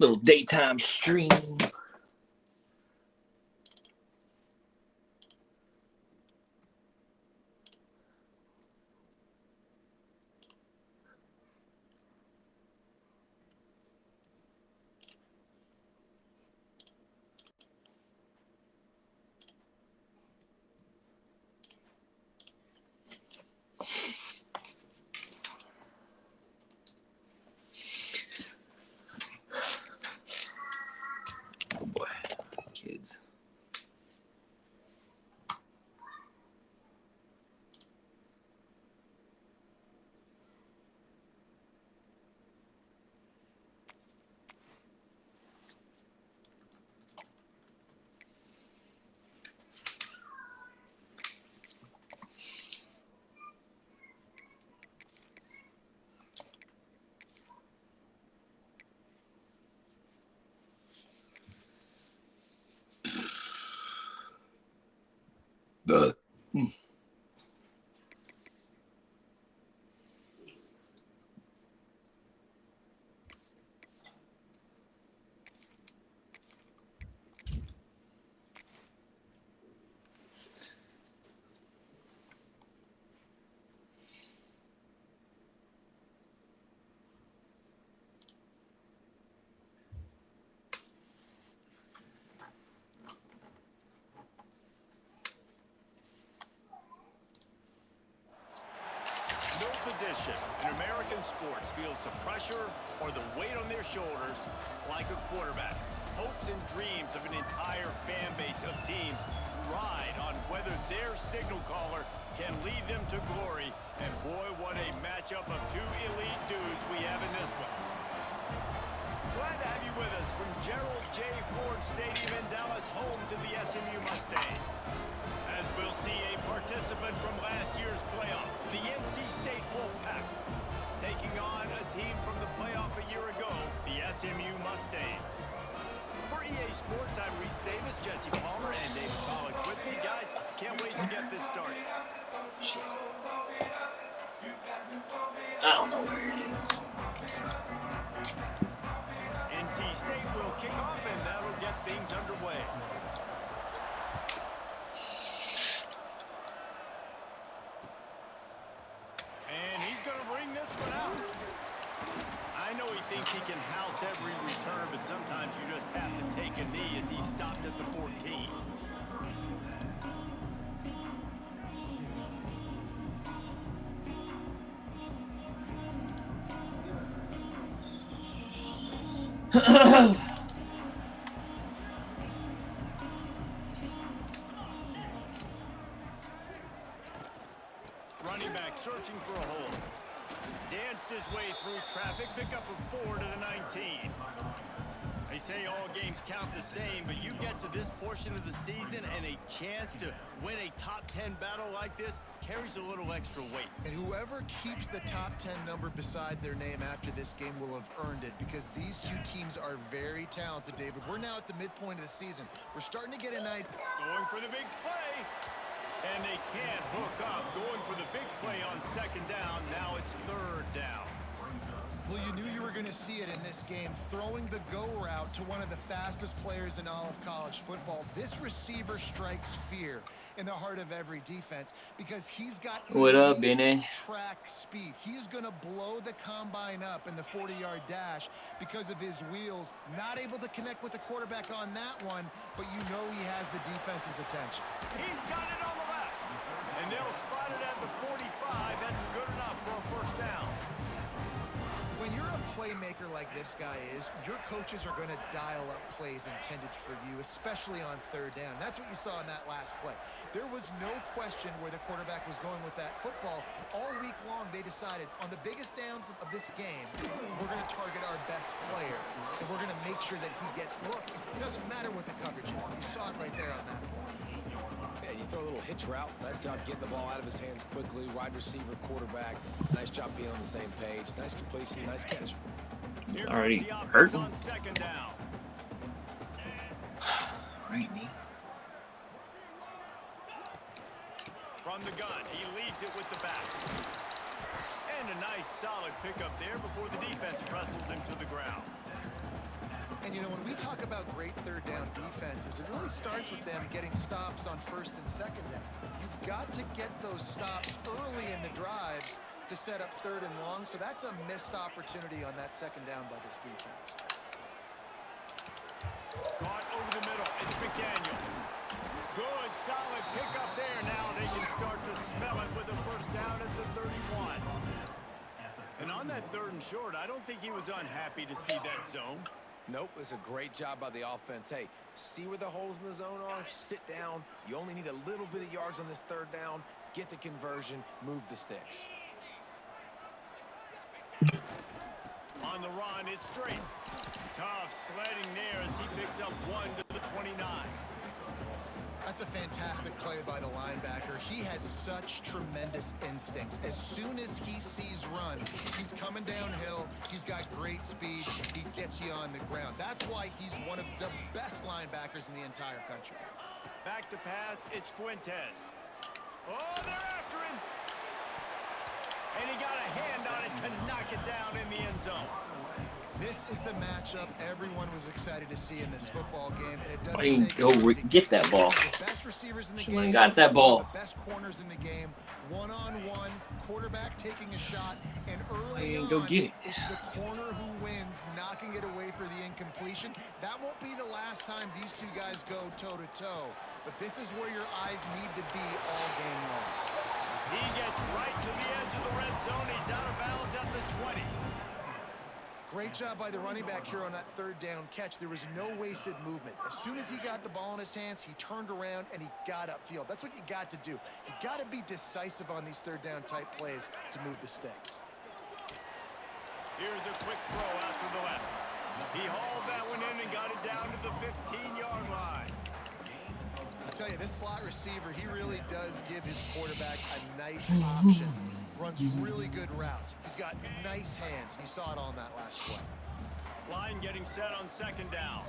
Little daytime stream. Oh boy, kids. No position in American sports feels the pressure or the weight on their shoulders like a quarterback. Hopes and dreams of an entire fan base of teams ride on whether their signal caller can lead them to glory. And boy, what a matchup of two elite dudes we have in this one. Glad to have you with us from Gerald J. Ford Stadium in Dallas, home to the SMU Mustangs. As we'll see a participant from last year's playoff, the NC State Wolfpack, taking on a team from the playoff a year ago, the SMU Mustangs. For EA Sports, I'm Reese Davis, Jesse Palmer, and David Pollock with me. Guys, can't wait to get this started. I don't know where it is. NC State will kick off, and that'll get things underway. And he's going to bring this one out. I know he thinks he can house every return, but sometimes you just have to take a knee as he stopped at the 14. Running back searching for a hole. Danced his way through traffic, pick up a 4 to the 19. They say all games count the same, but you get to this portion of the season and a chance to win a top 10 battle like this carries a little extra weight. And whoever keeps the top 10 number beside their name after this game will have earned it, because these two teams are very talented, David. We're now at the midpoint of the season. We're starting to get a night. Going for the big play. And they can't hook up. Going for the big play on second down. Now it's third down. Well, you knew you were going to see it in this game, throwing the go route to one of the fastest players in all of college football. This receiver strikes fear in the heart of every defense because he's got What up, Benny? track speed. He is going to blow the combine up in the 40-yard dash because of his wheels. Not able to connect with the quarterback on that one, but you know he has the defense's attention. He's got it on the left. And they'll spot it at the 45. That's good enough for a first down. When you're a playmaker like this guy is, your coaches are going to dial up plays intended for you, especially on third down. That's what you saw in that last play. There was no question where the quarterback was going with that football. All week long, they decided on the biggest downs of this game, we're going to target our best player, and we're going to make sure that he gets looks. It doesn't matter what the coverage is. You saw it right there on that play. Yeah, you throw a little hitch route. Nice job getting the ball out of his hands quickly. Wide receiver, quarterback. Nice job being on the same page. Nice completion, nice catch. Already hurting. On second down. Right knee. From the gun, he leaves it with the back. And a nice solid pickup there before the defense wrestles him to the ground. And, you know, when we talk about great third down defenses, it really starts with them getting stops on first and second down. You've got to get those stops early in the drives to set up third and long, so that's a missed opportunity on that second down by this defense. Caught over the middle. It's McDaniel. Good, solid pickup there. Now they can start to smell it with a first down at the 31. And on that third and short, I don't think he was unhappy to see that zone. Nope, it's a great job by the offense. Hey, see where the holes in the zone are? Sit down. You only need a little bit of yards on this third down. Get the conversion. Move the sticks. On the run, it's straight. Tough sledding there as he picks up 1 to the 29. That's a fantastic play by the linebacker. He has such tremendous instincts. As soon as he sees run, he's coming downhill. He's got great speed. He gets you on the ground. That's why he's one of the best linebackers in the entire country. Back to pass, it's Fuentes. Oh, they're after him. And he got a hand on it to knock it down in the end zone. This is the matchup everyone was excited to see in this football game, and it doesn't Why didn't take go get that ball? the best receivers in the Should've game, got that ball. the best corners in the game, one-on-one, quarterback taking a shot, and Why early didn't on, go get it? it's the corner who wins, knocking it away for the incompletion. That won't be the last time these two guys go toe-to-toe, but this is where your eyes need to be all game long. He gets right to the edge of the red zone. He's out of bounds at the 20. Great job by the running back here on that third down catch. There was no wasted movement. As soon as he got the ball in his hands, he turned around and he got upfield. That's what you got to do. You got to be decisive on these third down type plays to move the sticks. Here's a quick throw out to the left. He hauled that one in and got it down to the 15-yard line. I tell you, this slot receiver, he really does give his quarterback a nice option. Runs really good routes. He's got nice hands. You saw it on that last play. Line getting set on second down.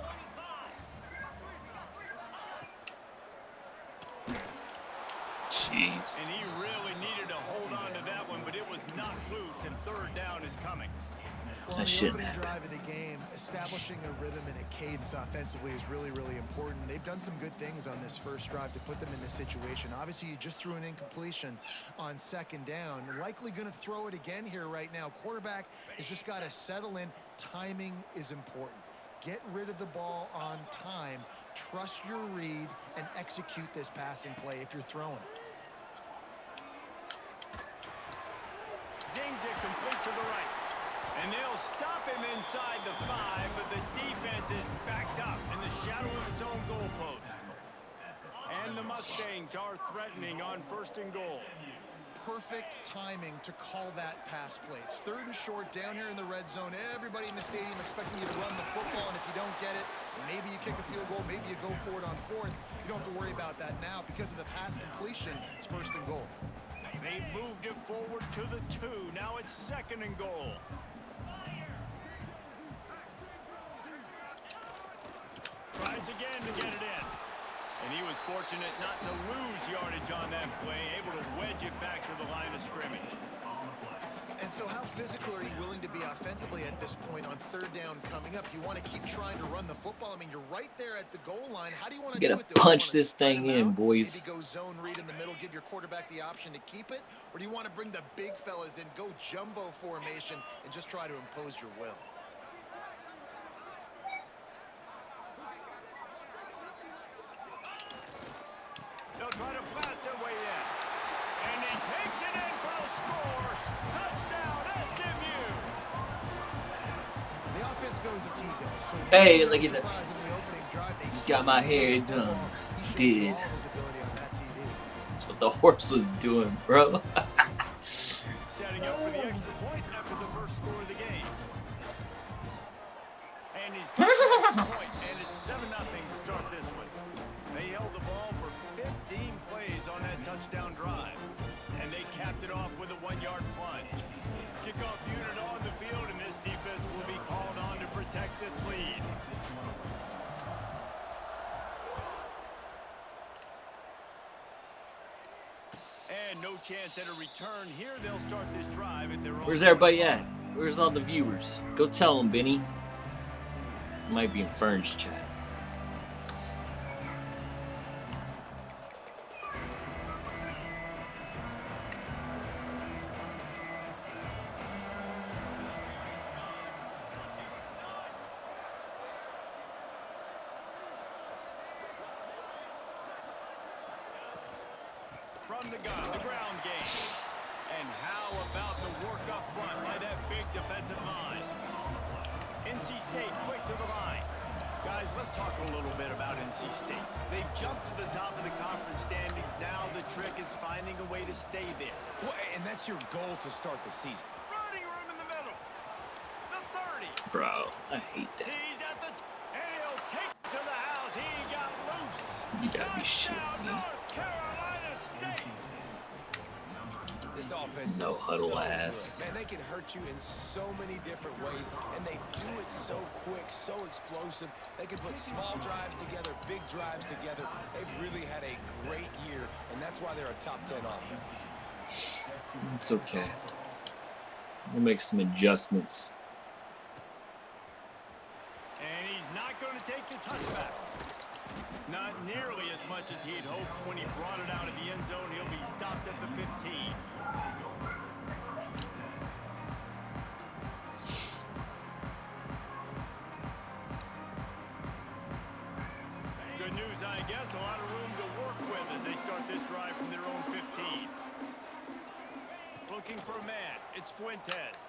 Jeez. And he really needed to hold on to that one, but it was not loose, and third down is coming. Well, That the shouldn't opening happen. drive of the game, establishing a rhythm and a cadence offensively is really, really important. They've done some good things on this first drive to put them in this situation. Obviously, you just threw an incompletion on second down. You're likely going to throw it again here right now. Quarterback has just got to settle in. Timing is important. Get rid of the ball on time. Trust your read and execute this passing play if you're throwing it. Zings it complete to the right. And they'll stop him inside the 5, but the defense is backed up in the shadow of its own goalpost. And the Mustangs are threatening on first and goal. Perfect timing to call that pass play. It's third and short down here in the red zone. Everybody in the stadium expecting you to run the football, and if you don't get it, maybe you kick a field goal, maybe you go for it on fourth. You don't have to worry about that now. Because of the pass completion, it's first and goal. They've moved it forward to the 2. Now it's second and goal. Tries again to get it in. And he was fortunate not to lose yardage on that play, able to wedge it back to the line of scrimmage. And so how physical are you willing to be offensively at this point on third down coming up? Do you want to keep trying to run the football? I mean, you're right there at the goal line. How do you want to do Gotta it? Do you punch want to this spread thing them in, out, boys. Maybe go zone read in the middle, give your quarterback the option to keep it? Or do you want to bring the big fellas in, go jumbo formation, and just try to impose your will? They'll try to blast their way in. And he takes it in for the score. Touchdown, SMU. The offense goes as he goes. So Hey, look at that. surprise in the opening drive, they Just got my hair done. Did. all his ability on that TD. That's what the horse was doing, bro. Setting up for the extra point after the first score of the game. And he's got the point, and it's 7-0 to start this one. They held the ball for 15 plays on that touchdown drive, and they capped it off with a 1-yard plunge. Kickoff unit on the field, and this defense will be called on to protect this lead. And no chance at a return here. They'll start this drive at their own. Where's everybody at? Where's all the viewers? Go tell them, Benny. Might be in Fern's chat. From the gun, the ground game. And how about the work up front by that big defensive line? NC State quick to the line. Guys, let's talk a little bit about NC State. They've jumped to the top of the conference standings. Now the trick is finding a way to stay there. Well, and that's your goal to start the season. Running room in the middle. The 30. Bro, I hate that. He's at the and he'll take it to the house. He got loose. You gotta be shitting Touchdown, me. North Carolina State. This offense No is huddle so ass. good. Man, they can hurt you in so many different ways, and they do it so quick, so explosive. They can put small drives together, big drives together. They've really had a great year, and that's why they're a top 10 offense. It's okay. We'll make some adjustments. And he's not going to take the touchback. Not nearly as much as he'd hoped when he brought it out of the end zone. He'll be stopped at the 15. Good news, I guess. A lot of room to work with as they start this drive from their own 15. Looking for a man. It's Fuentes.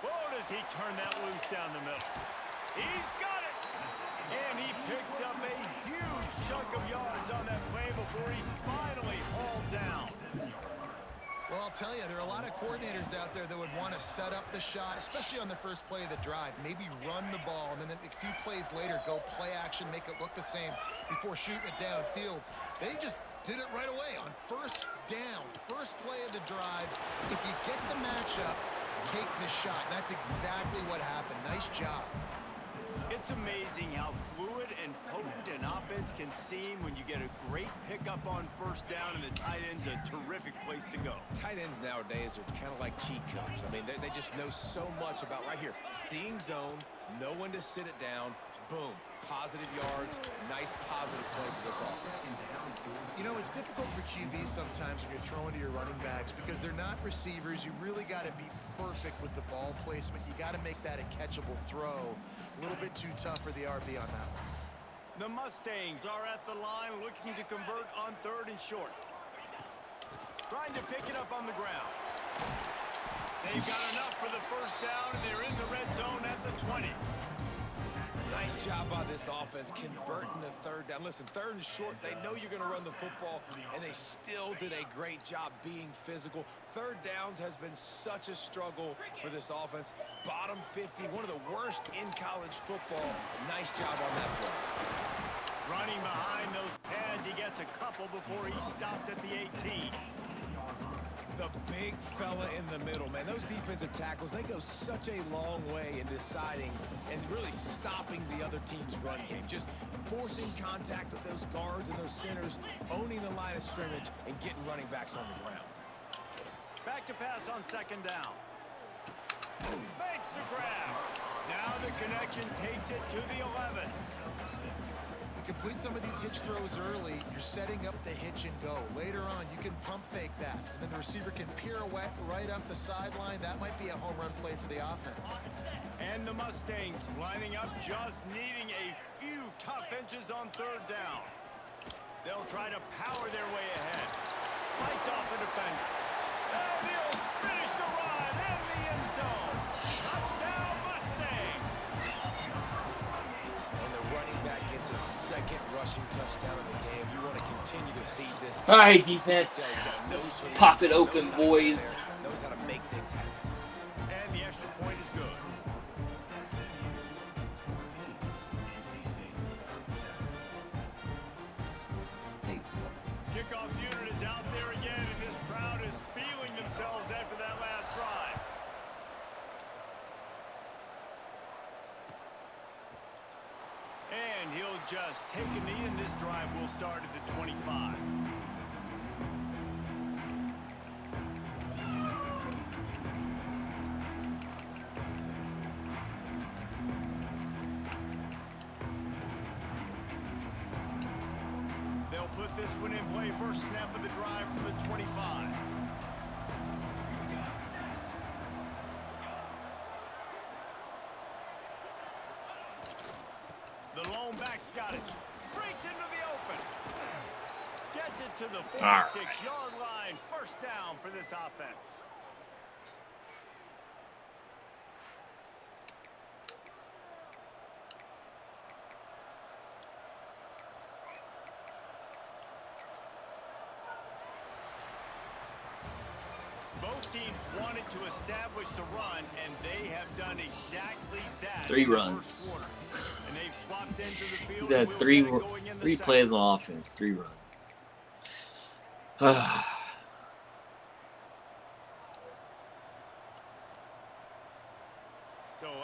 Oh, does he turn that loose down the middle? He's got it! And he picks up a huge chunk of yards on that play before he's finally hauled down. Well, I'll tell you, there are a lot of coordinators out there that would want to set up the shot, especially on the first play of the drive. Maybe run the ball, and then a few plays later, go play action, make it look the same before shooting it downfield. They just did it right away on first down, first play of the drive. If you get the matchup, take the shot. And that's exactly what happened. Nice job. It's amazing how fluid and potent an offense can seem when you get a great pickup on first down, and the tight end's a terrific place to go. Tight ends nowadays are kind of like cheat codes. I mean, they just know so much about right here. Seeing zone, know when to sit it down, boom, positive yards, nice positive play for this offense. You know, it's difficult for QBs sometimes when you're throwing to your running backs because they're not receivers. You really got to be perfect with the ball placement. You got to make that a catchable throw. A little bit too tough for the RB on that one. The Mustangs are at the line looking to convert on 3rd and short. Trying to pick it up on the ground. They've got enough for the first down, and they're in the red zone at the 20. Nice job by this offense converting the 3rd down. Listen, 3rd and short, they know you're going to run the football, and they still did a great job being physical. 3rd downs has been such a struggle for this offense. Bottom 50, one of the worst in college football. Nice job on that play. Running behind those pads, he gets a couple before he stopped at the 18. The big fella in the middle, man. Those defensive tackles, they go such a long way in deciding and really stopping the other team's run game. Just forcing contact with those guards and those centers, owning the line of scrimmage, and getting running backs on the ground. Back to pass on 2nd down. Makes the grab. Now the connection takes it to the 11. You complete some of these hitch throws early, you're setting up the hitch and go. Later on, you can pump fake that, and then the receiver can pirouette right up the sideline. That might be a home run play for the offense. And the Mustangs lining up, just needing a few tough inches on 3rd down. They'll try to power their way ahead. Fights off the defender. And he'll finish the run in the end zone. Touchdown, Mustangs! And the running back gets a 2nd rushing touchdown in the game. You want to continue to feed this. All right, defense. Pop it open, boys. Knows how to make things happen. And the extra point is good. Kickoff unit is out there again, and this crowd is feeling themselves after that last drive. And he'll just take a knee, and this drive will start at the 25. this one in play. First snap of the drive from the 25. The lone back's got it. Breaks into the open. Gets it to the 46-yard line. First down for this offense. Both teams wanted to establish the run, and they have done exactly that. 3 runs. And they've swapped into the field. He's had three plays on offense, 3 runs. So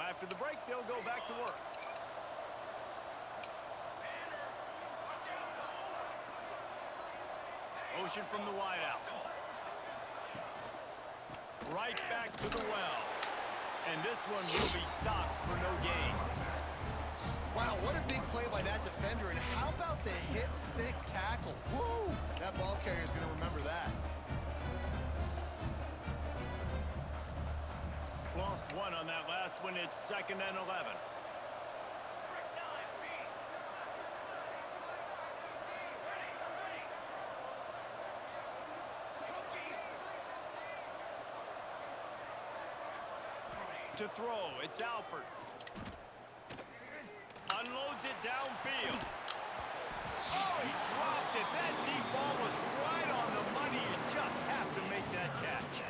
after the break, they'll go back to work. Motion from the wideout. Right back to the well. And this one will be stopped for no gain. Wow, what a big play by that defender. And how about the hit stick tackle? Woo! That ball carrier is going to remember that. Lost one on that last one. It's 2nd and 11. To throw, it's Alford. Unloads it downfield. Oh, he dropped it. That deep ball was right on the money. You just have to make that catch.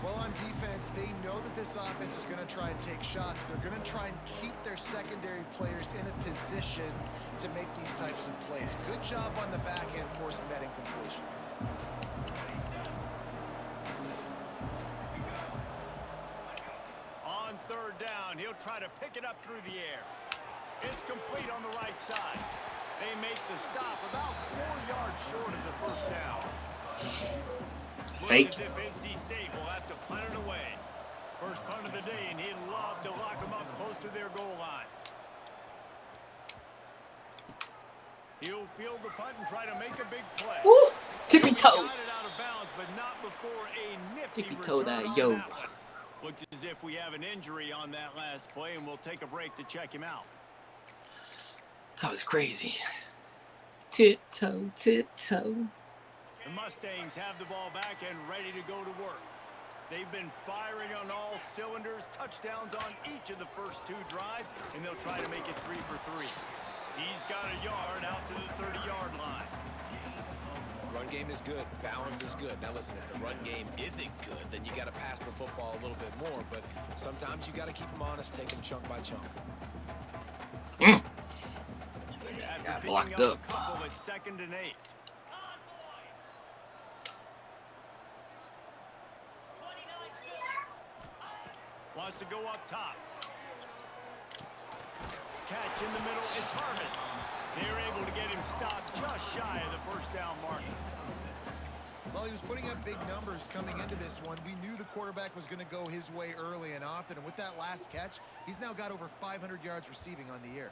Well, on defense, they know that this offense is going to try and take shots. They're going to try and keep their secondary players in a position to make these types of plays. Good job on the back end forcing that incompletion. On 3rd down, he'll try to pick it up through the air. It's complete on the right side. They make the stop about 4 yards short of the first down. Fake. Looks as if NC State will have to punt it away. First punt of the day, and he'd love to lock them up close to their goal line. He'll field the punt and try to make a big play. Woo! Tippy toe. Got it out of bounds, but not before a nifty Tippy toe return that on yo. that one. Looks as if we have an injury on that last play, and we'll take a break to check him out. That was crazy. Tiptoe, tiptoe. The Mustangs have the ball back and ready to go to work. They've been firing on all cylinders, touchdowns on each of the first 2 drives, and they'll try to make it 3 for 3. He's got a yard out to the 30-yard line. Run game is good. Balance is good. Now listen, if the run game isn't good, then you got to pass the football a little bit more. But sometimes you got to keep them honest, take them chunk by chunk. After blocked picking up. A couple, it's 2nd and 8. Wants to go up top. Catch in the middle. It's Harmon. They're able to get him stopped just shy of the first down marker. Well, he was putting up big numbers coming into this one. We knew the quarterback was going to go his way early and often. And with that last catch, he's now got over 500 yards receiving on the year.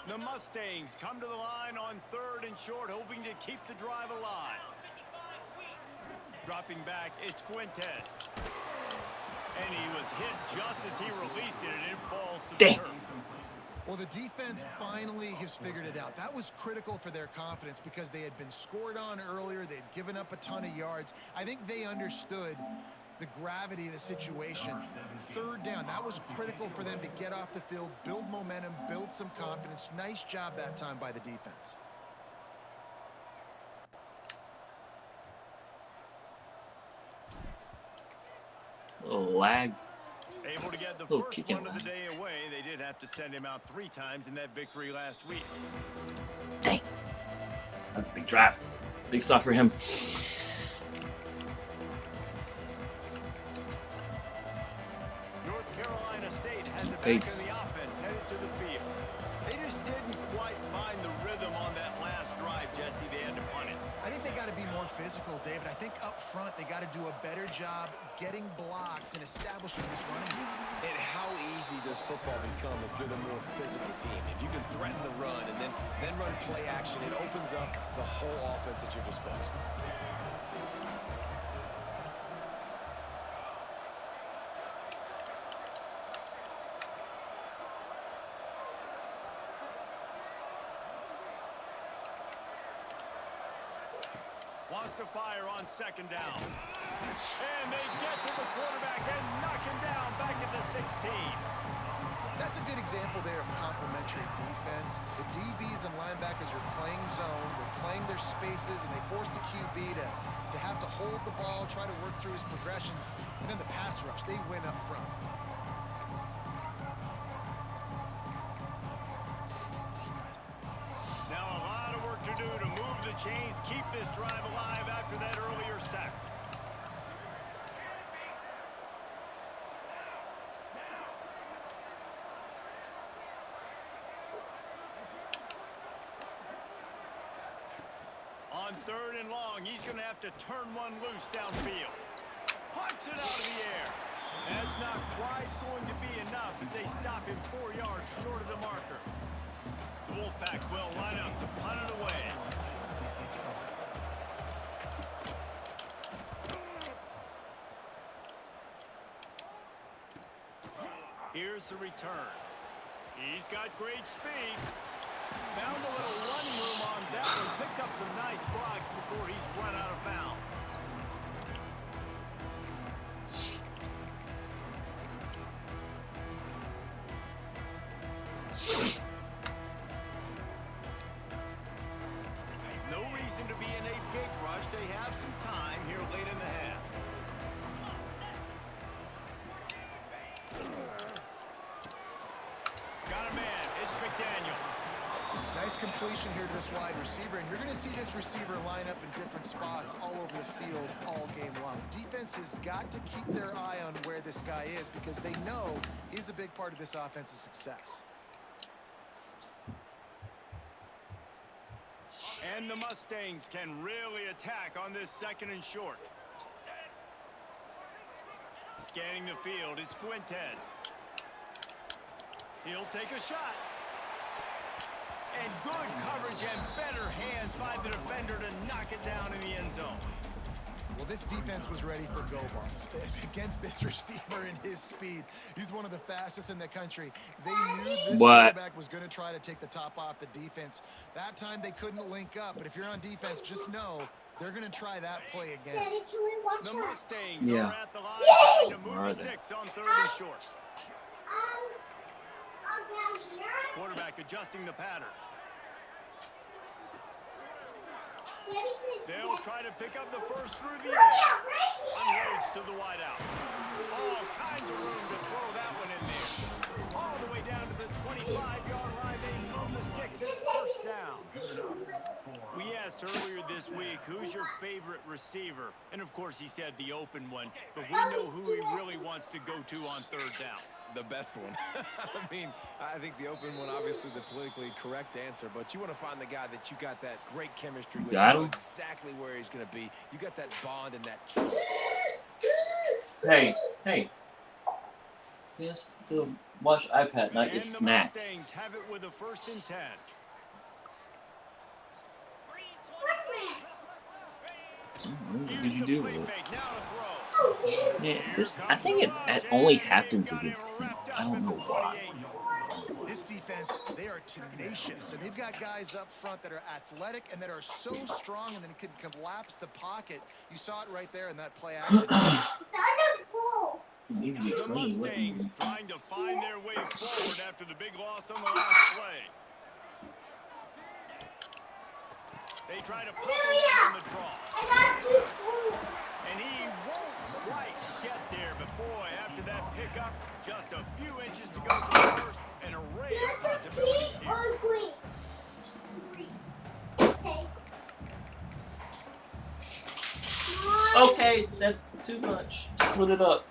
The Mustangs come to the line on 3rd and short, hoping to keep the drive alive. Dropping back, it's Fuentes. And he was hit just as he released it, and it falls to the turf. Well, the defense finally has figured it out. That was critical for their confidence because they had been scored on earlier. They had given up a ton of yards. I think they understood the gravity of the situation. 3rd down, that was critical for them to get off the field, build momentum, build some confidence. Nice job that time by the defense. A little lag. Able to get the Little first kicking one of the lag. day away. They did have to send him out 3 times in that victory last week. Dang. That's a big drive. Big stop for him. North Carolina State has Keep it back pace. in the offense, headed to the field. They just didn't quite find the rhythm on that last drive, Jesse. They had to punt it. I think they got got to be more physical, David. I think up front they got to do a better job getting blocks and establishing this running game. And how easy does football become if you're the more physical team? If you can threaten the run and then run play action, it opens up the whole offense at your disposal. Wants to fire on second down. And they get to the quarterback and knock him down back at the 16. That's a good example there of complementary defense. The DBs and linebackers are playing zone, they're playing their spaces, and they force the QB to have to hold the ball, try to work through his progressions, and then the pass rush, they win up front. Now a lot of work to do to move the chains, keep this drive alive after that earlier sack. On third and long, he's going to have to turn one loose downfield. Punts it out of the air. That's not quite going to be enough as they stop him 4 yards short of the marker. The Wolfpack will line up to punt it away. Here's the return. He's got great speed. Found a little running room on that one. Picked up some nice blocks before he's run out of bounds. No reason to be in a big rush. They have some time here late in the half. Got a man. It's McDaniel. Nice completion here to this wide receiver, and you're going to see this receiver line up in different spots all over the field all game long. Defense has got to keep their eye on where this guy is because they know he's a big part of this offense's success. And the Mustangs can really attack on this second and short. Scanning the field, it's Fuentes. He'll take a shot. And good coverage and better hands by the defender to knock it down in the end zone. Well, this defense was ready for go balls against this receiver and his speed. He's one of the fastest in the country. They knew this quarterback was going to try to take the top off the defense. That time they couldn't link up, but if you're on defense, just know they're going to try that play again. Daddy, can we watch The her? Mustangs Yeah. are at the line trying to Where are move the they? sticks on third and short. Down here. Quarterback adjusting the pattern. Daddy said They'll yes. try to pick up the first through the Yeah, air. right here. Unloads to the wideout. All kinds of room to throw that one in there. All the way down to the 25-yard line. They move the sticks and it's first down. We asked earlier this week, who's your favorite receiver? And, of course, he said the open one. But we know who he really wants to go to on third down. The best one. I mean, I think the open one, obviously the politically correct answer, but you want to find the guy that you got that great chemistry with. Got You know him. exactly where he's going to be. You got that bond and that trust. Hey. Yes, to watch iPad, not And get the snacked. Mustangs have it with a 1st and 10. What did Use you the do? play fake. Now to throw. Yeah, I think it only happens against him. I don't know why. This defense, they are tenacious, and they've got guys up front that are athletic and that are so strong and then can collapse the pocket. You saw it right there in that play action. He needs to be The clean. What do you- Mustangs trying to find their way forward after the big loss on the last play. They try to pop around on the draw. And he won't quite get there, but boy, after that pickup, just a few inches to go for the first, an array of possibilities here. Okay, that's too much. Split it up.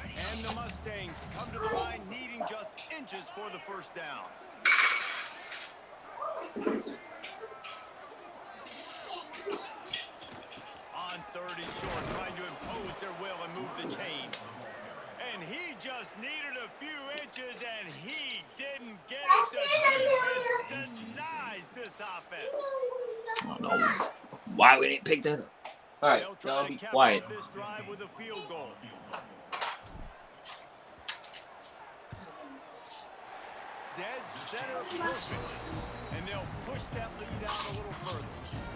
And the Mustangs come to the line needing just inches for the first down. know why we didn't pick that up. All right, They'll try y'all to be cap quiet. off this drive with a field goal. Dead center perfectly. And they'll push that lead out a little further.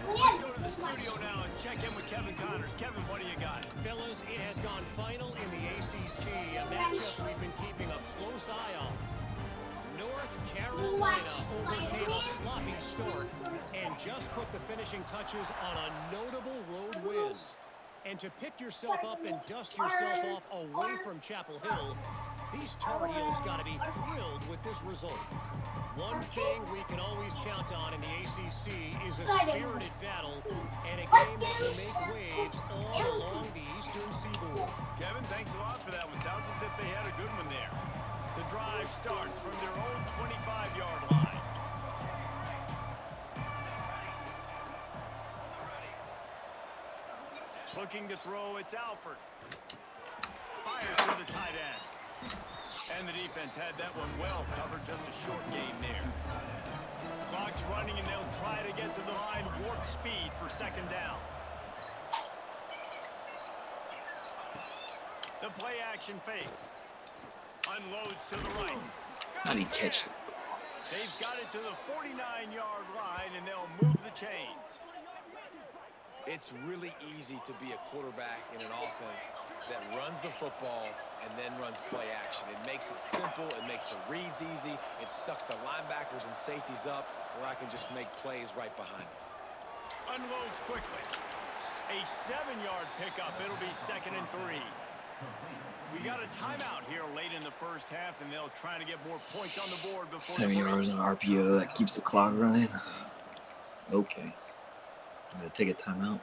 Let's go to the studio now and check in with Kevin Connors. Kevin, what do you got? Fellas, it has gone final in the ACC, a matchup we've been keeping a close eye on. North Carolina overcame a sloppy start and just put the finishing touches on a notable road win. And to pick yourself up and dust yourself off away from Chapel Hill, these Tar Heels got to be thrilled with this result. One thing we can always count on in the ACC is a spirited battle and a game that will make waves all along the Eastern Seaboard. Kevin, thanks a lot for that one. Sounds as if they had a good one there. The drive starts from their own 25-yard line. Looking to throw, it's Alford. Fires to the tight end. And the defense had that one well covered, just a short gain there. Clock's running, and they'll try to get to the line, warp speed for second down. The play action fake. Unloads to the right. How do you catch it? They've got it to the 49-yard line, and they'll move the chains. It's really easy to be a quarterback in an offense that runs the football and then runs play action. It makes it simple. It makes the reads easy. It sucks the linebackers and safeties up where I can just make plays right behind them. Unloads quickly. A 7-yard pickup. It'll be 2nd and 3. We got a timeout here late in the first half, and they'll try to get more points on the board before 7 yards on RPO. That keeps the clock running. Okay. I'm going to take a timeout.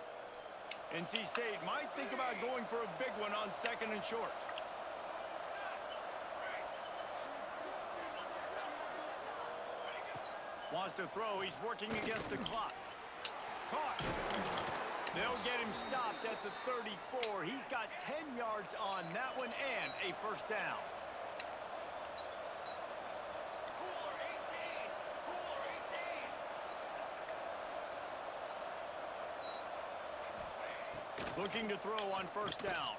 NC State might think about going for a big one on 2nd and short. Wants to throw. He's working against the clock. Caught. They'll get him stopped at the 34. He's got 10 yards on that one and a first down. Looking to throw on first down.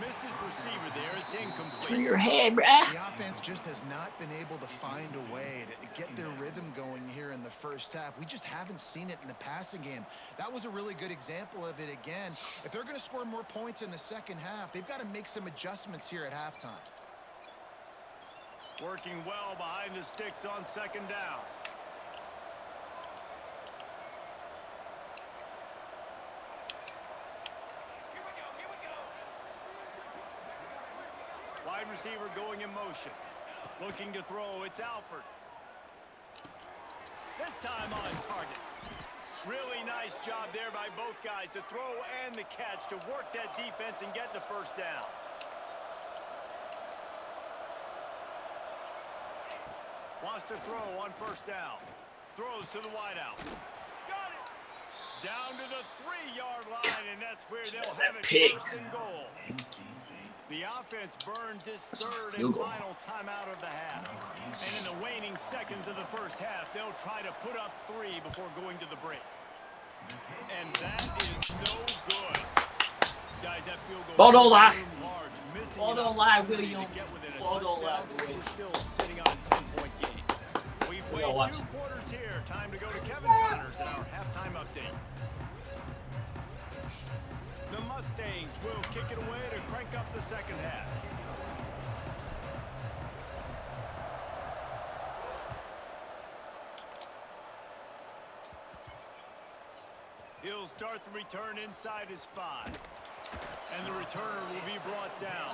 Missed his receiver there. It's incomplete. In your head, bruh. The offense just has not been able to find a way to get their rhythm going here in the first half. We just haven't seen it in the passing game. That was a really good example of it again. If they're going to score more points in the second half, they've got to make some adjustments here at halftime. Working well behind the sticks on second down. Wide receiver going in motion. Looking to throw, it's Alford. This time on target. Really nice job there by both guys to throw and the catch to work that defense and get the first down. Wants to throw on first down. Throws to the wideout. Got it. Down to the 3-yard line, and that's where they'll have it first and goal. The offense burns its third and final timeout of the half. And in the waning seconds of the first half, they'll try to put up 3 before going to the break. And that is no good. Guys, that field goal. Ball don't lie. Large, Ball don't lie, William. Ball don't lie, William. We're still sitting on a 10-point game. We've played 2 quarters here. Time to go to Kevin Connors in our halftime update. The Mustangs will kick it away to crank up the second half. He'll start the return inside his 5. And the returner will be brought down.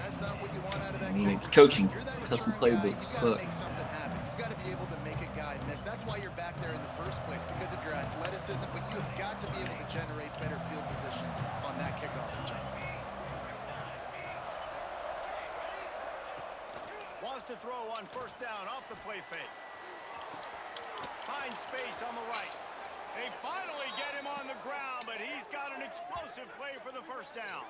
That's not what you want out of that. I mean, it's coaching. Custom playbooks suck. You've got to be able to make a guy miss. That's why you're back there in the first place, because of your athleticism, but you've got to be able to generate better field position on that kickoff return. Wants to throw on first down off the play fake. Finds space on the right. They finally get him on the ground, but he's got an explosive play for the first down.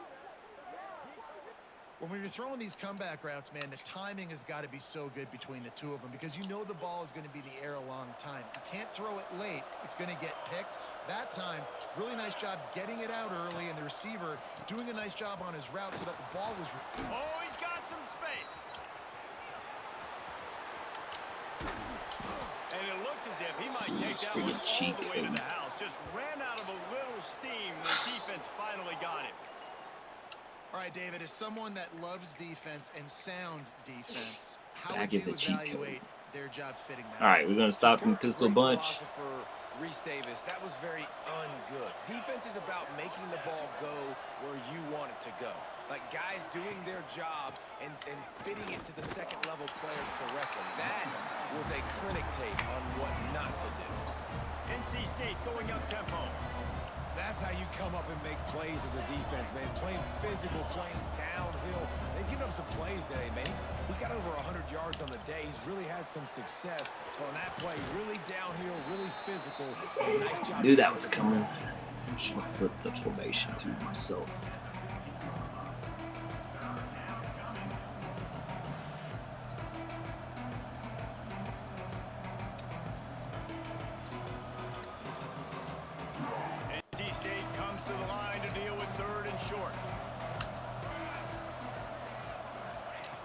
When you're throwing these comeback routes, man, the timing has got to be so good between the two of them because you know the ball is going to be in the air a long time. You can't throw it late. It's going to get picked. That time, really nice job getting it out early, and the receiver doing a nice job on his route so that the ball was... Oh, he's got some space. And it looked as if he might take that one all the way to the house. Just ran out of a little steam when the defense finally got it. All right, David, as someone that loves defense and sound defense, how Back would is you a cheat evaluate their job fitting that? All right, we're gonna stop from pistol bunch. Reese Davis, that was very ungood. Defense is about making the ball go where you want it to go. Like guys doing their job and fitting it to the second level players correctly. That was a clinic tape on what not to do. NC State going up tempo. That's how you come up and make plays as a defense, man. Playing physical, playing downhill. They've given up some plays today, man. He's got over 100 yards on the day. He's really had some success on that play. Really downhill, really physical. Nice job. Knew that was coming. I should have flipped the formation to myself. NC State comes to the line to deal with 3rd and short.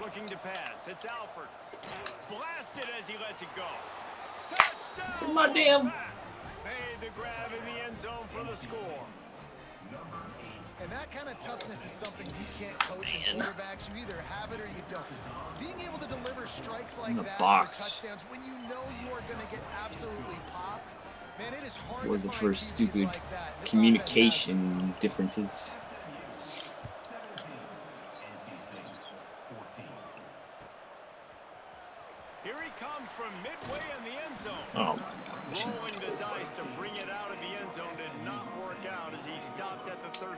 Looking to pass. It's Alford. Blasted as he lets it go. Touchdown! My damn. Made the grab in the end zone for the score. And that kind of toughness is something you can't coach in quarterbacks. You either have it or you don't. Being able to deliver strikes like that for touchdowns when you know you are going to get absolutely popped, man, it is hard Was to it find for stupid like that. communication differences? Here he comes from midway in the end zone. Oh my gosh. Rolling the dice to bring it out of the end zone did not work out as he stopped at the 13.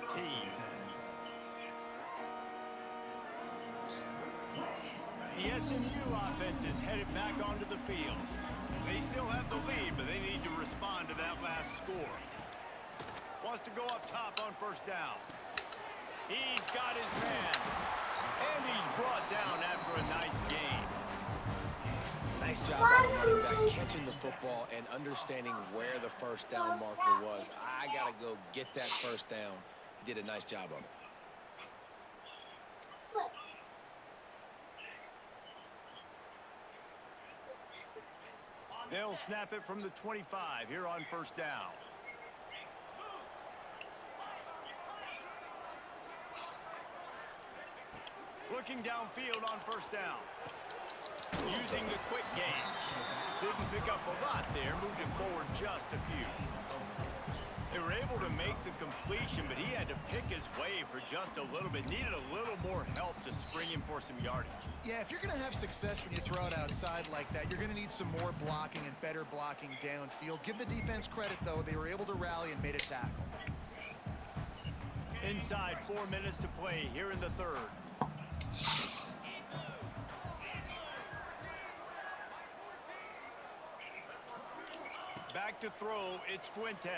The SMU offense is headed back onto the field. They still have the lead, but they need to respond to that last score. Wants to go up top on 1st down. He's got his man. And he's brought down after a nice game. Nice job by the running back catching the football and understanding where the 1st down marker was. I got to go get that 1st down. He did a nice job of it. They'll snap it from the 25 here on 1st down. Looking downfield on 1st down. Using the quick game. Didn't pick up a lot there, moved him forward just a few. They were able to make the completion, but he had to pick his way for just a little bit. Needed a little more help to spring him for some yardage. Yeah, if you're going to have success when you throw it outside like that, you're going to need some more blocking and better blocking downfield. Give the defense credit, though. They were able to rally and made a tackle. Inside 4 minutes to play here in the 3rd. Back to throw, it's Fuentes.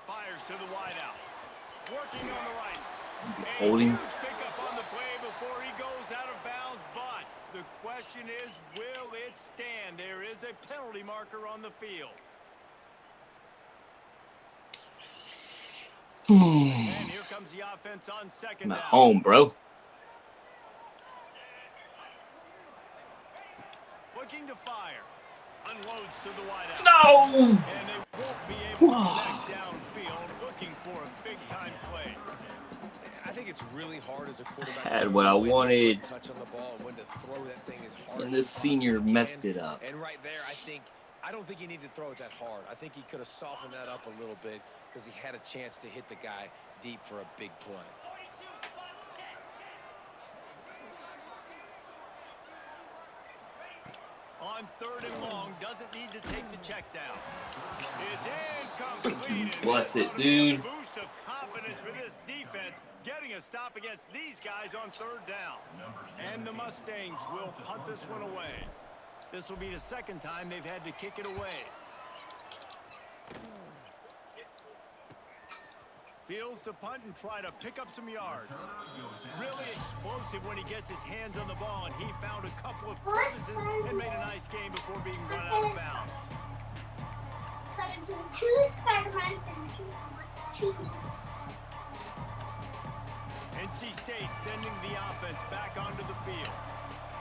Fires to the wideout. Working on the right. Holding. A huge pickup on the play before he goes out of bounds, but the question is, will it stand? There is a penalty marker on the field. And here comes the offense on 2nd I'm down. at home, bro. Looking to fire. Unloads to the wideout. No! And they won't be able to connect downfield, looking for a big-time play. I think it's really hard as a quarterback. Had what I wanted. Touch on the ball, when to throw that thing as hard. And this senior messed it up. And right there, I don't think he needed to throw it that hard. I think he could have softened that up a little bit because he had a chance to hit the guy deep for a big play. On 3rd and long, doesn't need to take the check down. It's incomplete. Bless it, dude. Boost of confidence for this defense, getting a stop against these guys on 3rd down. And the Mustangs will punt this one away. This will be the 2nd time they've had to kick it away. Fields the punt and try to pick up some yards. Really explosive when he gets his hands on the ball, and he found a couple of crevices and made a nice game before being run out of bounds. Gotta do 2 Spider-Mans and 2 NC State sending the offense back onto the field.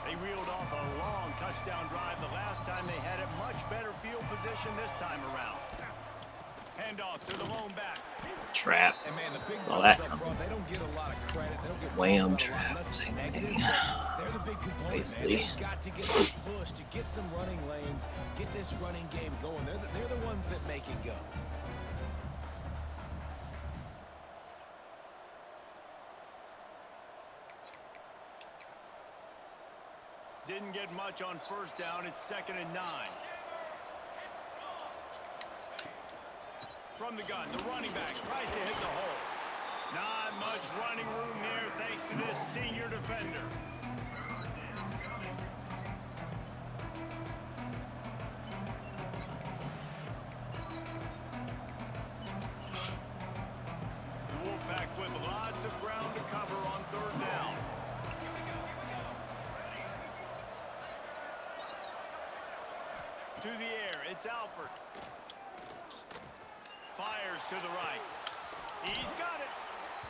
They reeled off a long touchdown drive the last time they had it. Much better field position this time around. Handoff to the lone back. Trap. And man, the big Saw fellas that up front, they don't get a lot of credit. They don't get Wham talked about a lot trap. unless it's Same negative, thing. but they're the big component, Basically. man. They've got to get some push, to get some running lanes, get this running game going. They're the ones that make it go. Didn't get much on first down. It's 2nd and 9. From the gun, the running back tries to hit the hole. Not much running room there thanks to this senior defender. The Wolfpack with lots of ground to cover on 3rd down. To the air, it's Alford. Fires to the right. He's got it.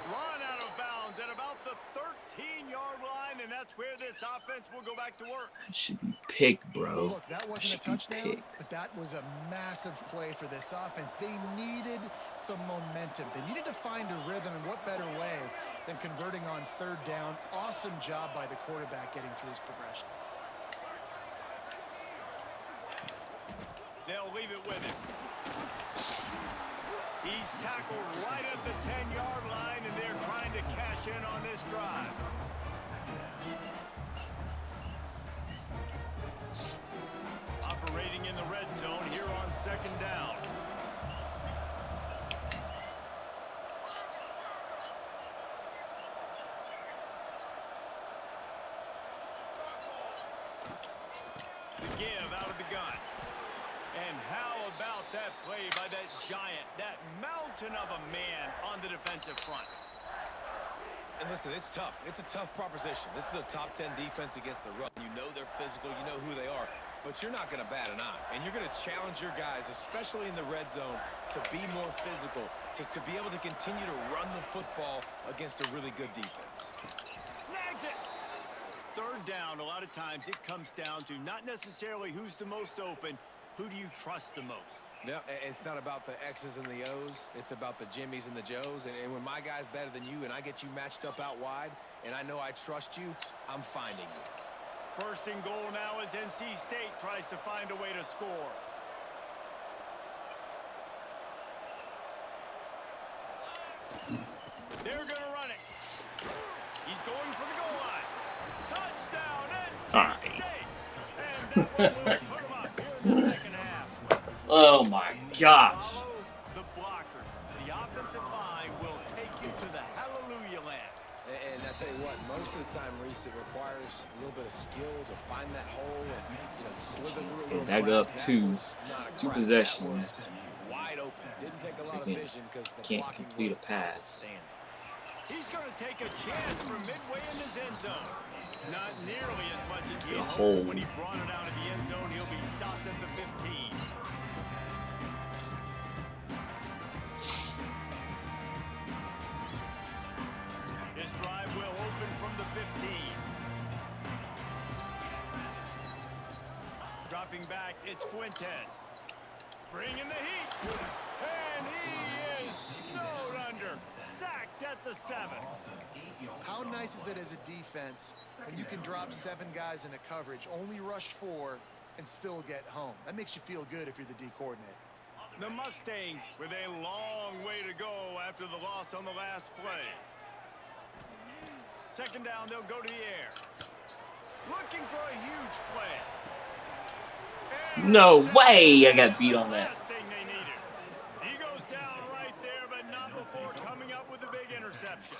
Run out of bounds at about the 13-yard line, and that's where this offense will go back to work. That should be picked, Well, bro. look, that wasn't a should be touchdown, picked. but that was a massive play for this offense. They needed some momentum. They needed to find a rhythm, and what better way than converting on 3rd down. Awesome job by the quarterback getting through his progression. They'll leave it with him. He's tackled right at the 10-yard line, and they're trying to cash in on this drive. Operating in the red zone here on 2nd down. The give out of the gun. And how about that play by that giant, that mountain of a man on the defensive front? And listen, it's tough. It's a tough proposition. This is the top 10 defense against the run. You know they're physical. You know who they are. But you're not going to bat an eye. And you're going to challenge your guys, especially in the red zone, to be more physical, to be able to continue to run the football against a really good defense. Snags it. 3rd down, a lot of times it comes down to not necessarily who's the most open. Who do you trust the most? No, it's not about the X's and the O's. It's about the Jimmys and the Joes. And when my guy's better than you and I get you matched up out wide and I know I trust you, I'm finding you. 1st and goal now as NC State tries to find a way to score. They're going to run it. He's going for the goal line. Touchdown, NC State. And that one will put him up here in the 2nd half. Oh my gosh. Follow the blockers. The offensive line will take you to the hallelujah land. And I tell you what, most of the time, Reese, it requires a little bit of skill to find that hole and, slither through a little Back crack. up That two was not a two crack. possessions. That was wide open. Didn't take a lot of Can't- vision because the can't blocking complete was a pass. outstanding. He's going to take a chance from midway in his end zone. Not nearly as much as he The hoped. hole. When he brought it out of the end zone, he'll be stopped at the 15. His drive will open from the 15. Dropping back, it's Fuentes. Bringing the heat. And he is snowed under. Sacked at the 7. How nice is it as a defense when you can drop 7 guys into coverage, only rush 4, and still get home? That makes you feel good if you're the D coordinator. The Mustangs with a long way to go after the loss on the last play. 2nd down, they'll go to the air. Looking for a huge play. And No the way sack. I got beat on that. Last thing they needed. He goes down right there, but not before coming up with a big interception.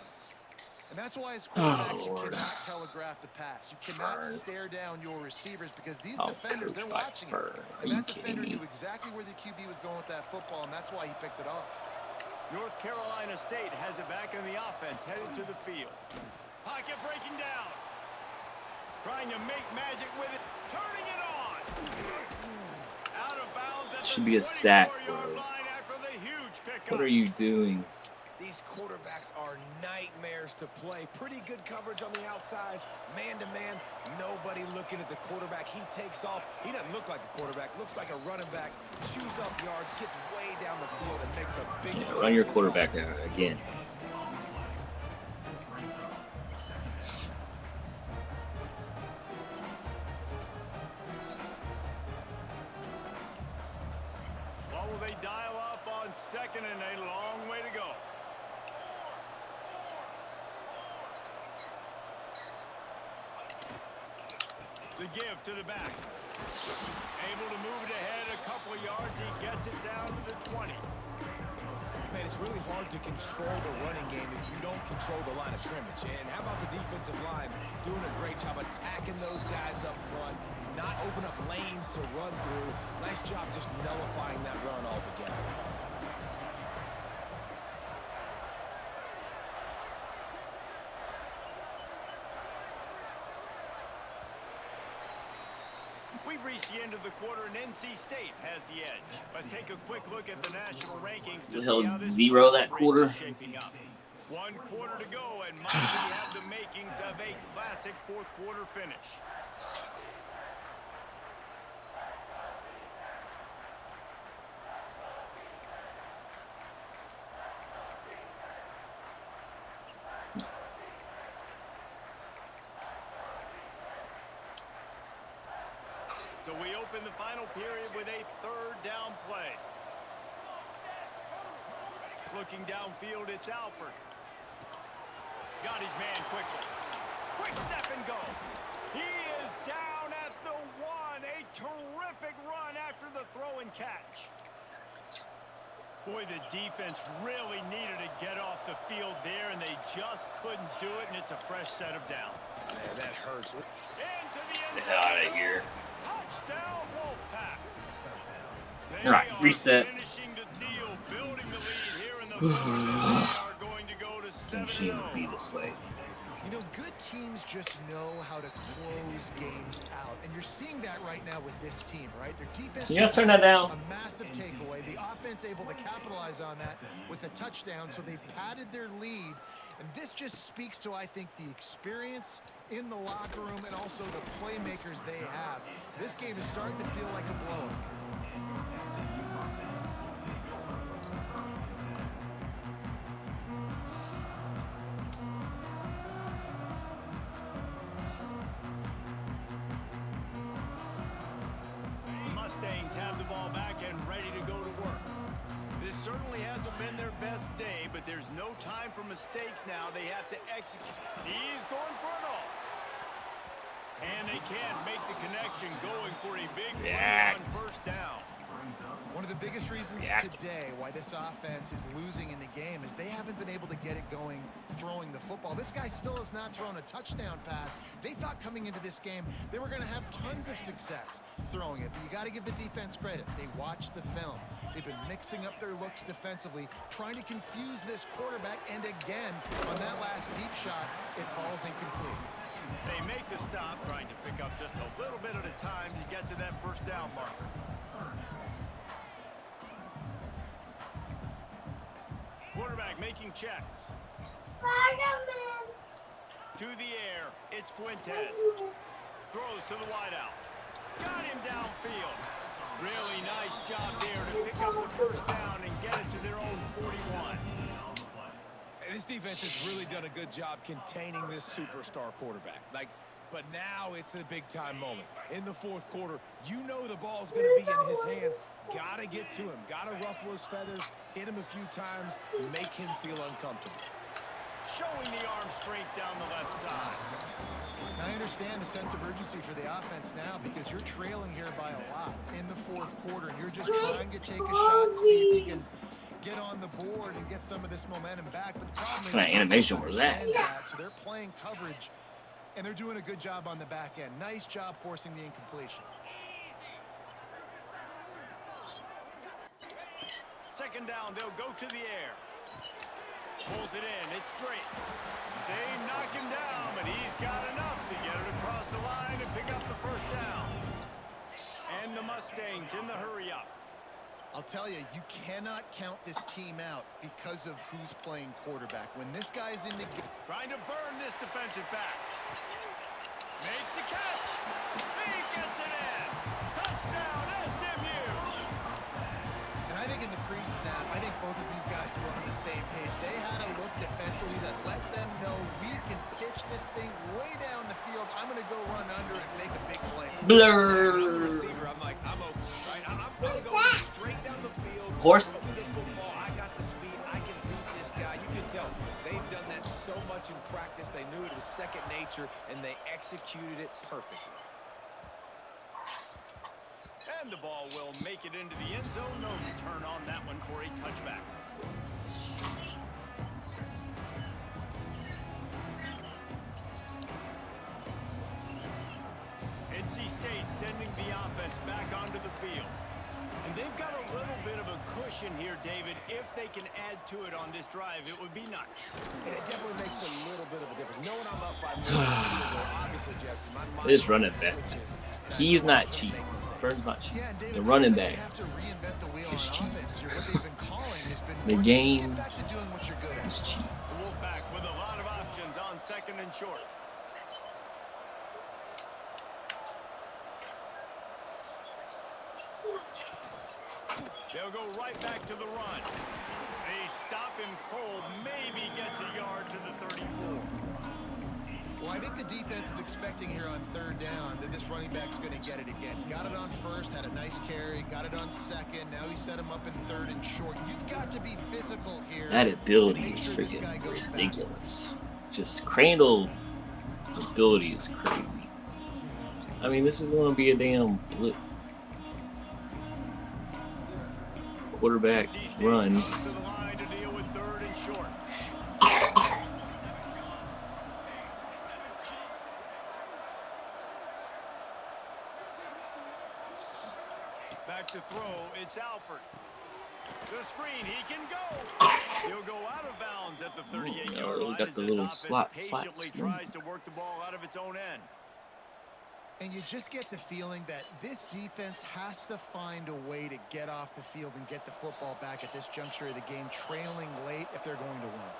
And that's why as quarterbacks, you Lord. cannot telegraph the pass. You cannot Fern. stare down your receivers because these Oh, defenders, they're coached by watching Fern. it. Are And you that kidding defender me? knew exactly where the QB was going with that football, and that's why he picked it off. North Carolina State has it back in the offense, headed to the field. Pocket breaking down. Trying to make magic with it. Turning it on. Out of bounds at Should the be a sack, 24-yard bro. line after the huge pickup. What are you doing? These quarterbacks are nightmares to play. Pretty good coverage on the outside. Man-to-man, nobody looking at the quarterback. He takes off. He doesn't look like a quarterback. Looks like a running back. Chews up yards, gets way down the field, and makes a big Yeah, play run your for this quarterback offense. again. What will they dial up on second and a long way to go? The give to the back. Able to move it ahead a couple of yards. He gets it down to the 20. Man, it's really hard to control the running game if you don't control the line of scrimmage. And how about the defensive line doing a great job attacking those guys up front, not open up lanes to run through. Nice job just nullifying that run altogether. We've reached the end of the quarter, and NC State has the edge. Let's take a quick look at the national rankings to They see held how this 0 that race quarter. is shaping up. 1 quarter to go, and might we have the makings of a classic fourth quarter finish. So we open the final period with a third down play. Looking downfield, it's Alford. Got his man quickly. Quick step and go. He is down at the 1. A terrific run after the throw and catch. Boy, the defense really needed to get off the field there, and they just couldn't do it, and it's a fresh set of downs. Man, that hurts. Into the end Get out of here. Touchdown, Wolfpack. All right, reset. Finishing the deal, building the lead here in the fourth. They are going to go to Shouldn't 7-0. be this way. You know, good teams just know how to close games out. And you're seeing that right now with this team, right? Their defense Can you just turn that down? a massive takeaway. The offense able to capitalize on that with a touchdown, so they've padded their lead. And this just speaks to, I think, the experience in the locker room and also the playmakers they have. This game is starting to feel like a blowout. The Mustangs have the ball back and ready to go to work. This certainly hasn't been their best day, but there's no time for mistakes now. They have to execute. He's going for it all. And they can't make the connection, going for a big play on React. first down. One of the biggest reasons Yeah. today why this offense is losing in the game is they haven't been able to get it going throwing the football. This guy still has not thrown a touchdown pass. They thought coming into this game they were going to have tons of success throwing it, but you got to give the defense credit. They watched the film. They've been mixing up their looks defensively, trying to confuse this quarterback, and again, on that last deep shot, it falls incomplete. They make the stop, trying to pick up just a little bit at a time to get to that first down marker. Quarterback making checks. Spider-Man. To the air, it's Fuentes. Throws to the wideout. Got him downfield. Really nice job there to pick up the first down and get it to their own 41. And this defense has really done a good job containing this superstar quarterback. But now it's the big-time moment. In the fourth quarter, you know the ball's going to be in his hands. Got to get to him. Got to ruffle his feathers, hit him a few times, make him feel uncomfortable. Showing the arm strength down the left side. I understand the sense of urgency for the offense now because you're trailing here by a lot in the fourth quarter, and you're just trying to take a shot to see if you can get on the board and get some of this momentum back. But the problem is, What kind of animation was that? So they're playing coverage, and they're doing a good job on the back end. Nice job forcing the incompletion. Second down, they'll go to the air. Pulls it in. It's straight. They knock him down, but he's got enough to get it across the line and pick up the first down. And the Mustangs in the hurry-up. I'll tell you, you cannot count this team out because of who's playing quarterback. When this guy's in the game, Trying to burn this defensive back. Makes the catch. He gets it in. Touchdown, SMU. and I think in the pre-snap, I think both of these guys were on the same page. They had a look defensively that let them know we can pitch this thing way down the field. I'm going to go run under and make a big play. Blur. Receiver, I'm like, I'm open, right? I'm going to go straight down the field. Horse. Throw me the football. I got the speed. I can beat this guy. You can tell they've done that so much in practice. They knew it was second nature, and they executed it perfectly. And the ball will make it into the end zone. No return on that one for a touchback. NC State sending the offense back onto the field. And they've got a little bit of a cushion here, David. If they can add to it on this drive, it would be nice. And it definitely makes a little bit of a difference. Knowing I'm up by more, obviously, Jesse, my mind This running back. switches. He's not cheap. Fern's not cheap. Yeah, and David, The running they back have to reinvent the wheel is on cheap. offense here. What they've been calling has been The more just game get back to doing what you're good at. is cheap. The Wolfpack with a lot of options on second and short. They'll go right back to the run. They stop him cold, maybe gets a yard to the 34. Well, I think the defense is expecting here on third down that this running back's going to get it again. Got it on first, had a nice carry, got it on second. Now he set him up in third and short. You've got to be physical here. That ability Make is sure this guy goes freaking back. ridiculous. Just Crandall ability is crazy. I mean, this is going to be a damn blitz. Quarterback NC State run. comes to the line to deal with third and short. Back to throw, it's Alford. The screen, he can go. He'll go out of bounds at the 38-yard we line got as the this little offense flat patiently screen. tries to work the ball out of its own end. And you just get the feeling that this defense has to find a way to get off the field and get the football back at this juncture of the game, trailing late if they're going to win.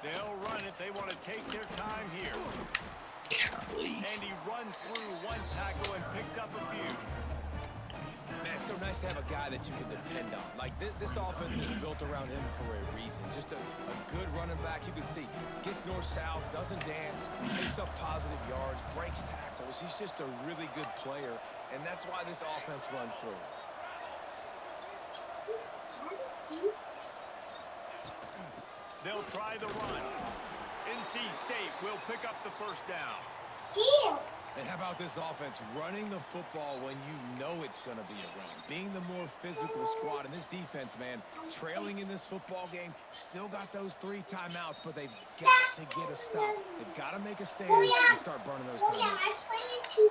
They'll run it. They want to take their time here. Golly. And he runs through one tackle and picks up a few. Man, it's so nice to have a guy that you can depend on. Like, this offense is built around him for a reason. Just a good running back. You can see, gets north-south, doesn't dance, picks up positive yards, breaks tackles. He's just a really good player, and that's why this offense runs through. They'll try the run. NC State will pick up the first down. And how about this offense running the football when you know it's going to be a run? Being the more physical squad, and this defense, man, trailing in this football game, still got those 3 timeouts, but they've got to get a stop. They've got to make a stand and start burning those timeouts.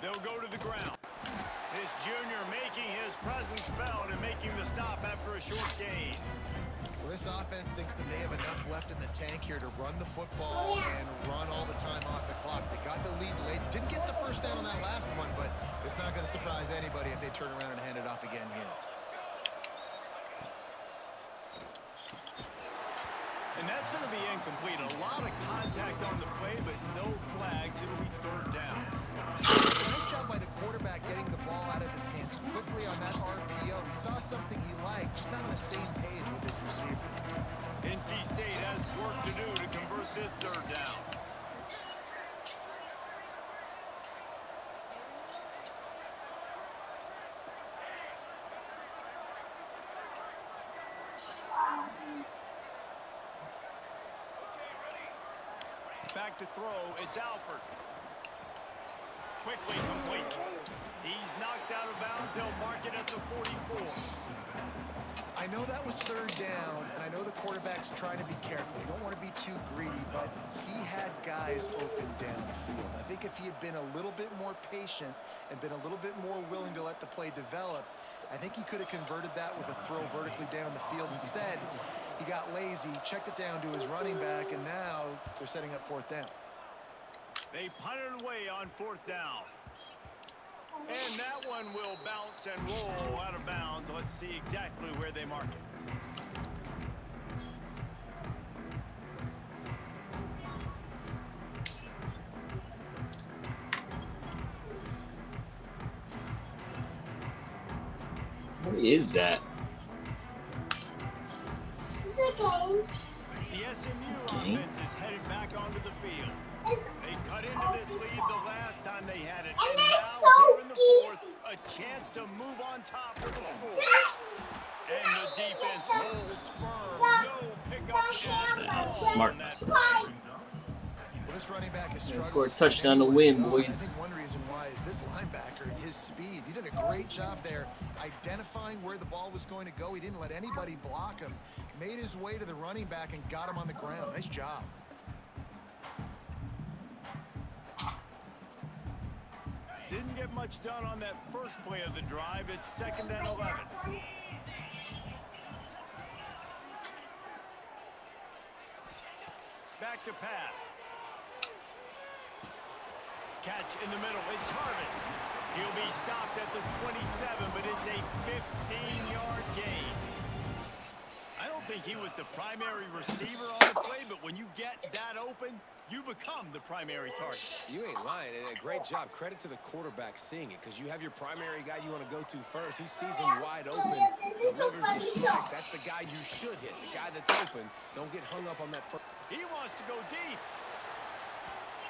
They'll go to the ground. This junior making his presence felt and making the stop after a short gain. Well, this offense thinks that they have enough left in the tank here to run the football and run all the time off the clock. They got the lead late. Didn't get the first down on that last one, but it's not going to surprise anybody if they turn around and hand it off again here. And that's going to be incomplete. A lot of contact on the play, but no flags. It'll be third down. Nice job by the quarterback getting the ball out of his hands quickly on that RPO. He saw something he liked, just not on the same page with his receiver. NC State has work to do to convert this third down. back to throw. It's Alford. Quickly complete. He's knocked out of bounds. They'll mark it at the 44. I know that was third down, and I know the quarterback's trying to be careful. You don't want to be too greedy, but he had guys open down the field. I think if he had been a little bit more patient and been a little bit more willing to let the play develop, I think he could have converted that with a throw vertically down the field. Instead, he got lazy, checked it down to his running back, and now they're setting up fourth down. They punted away on fourth down. And that one will bounce and roll out of bounds. Let's see exactly where they mark it. What is that? The SMU offense is headed back onto the field. They cut into this lead the last time they had it. And now here in the fourth, a chance to move on top with the score. And the defense holds firm. No pickup at all. Smartness. Well, this running back is struggling. Score a touchdown to win, I boys. think one reason why is this linebacker and his speed. He did a great job there identifying where the ball was going to go. He didn't let anybody block him. Made his way to the running back and got him on the ground. Nice job. Didn't get much done on that first play of the drive. It's 2nd and 11. Back to pass. Catch in the middle. It's Harvin. He'll be stopped at the 27, but it's a 15-yard gain. I don't think he was the primary receiver on the play, but when you get that open, you become the primary target. You ain't lying, and a great job. Credit to the quarterback seeing it, because you have your primary guy you want to go to first. He sees him wide open, delivers the strike. That's the guy you should hit, the guy that's open. Don't get hung up on that first. He wants to go deep.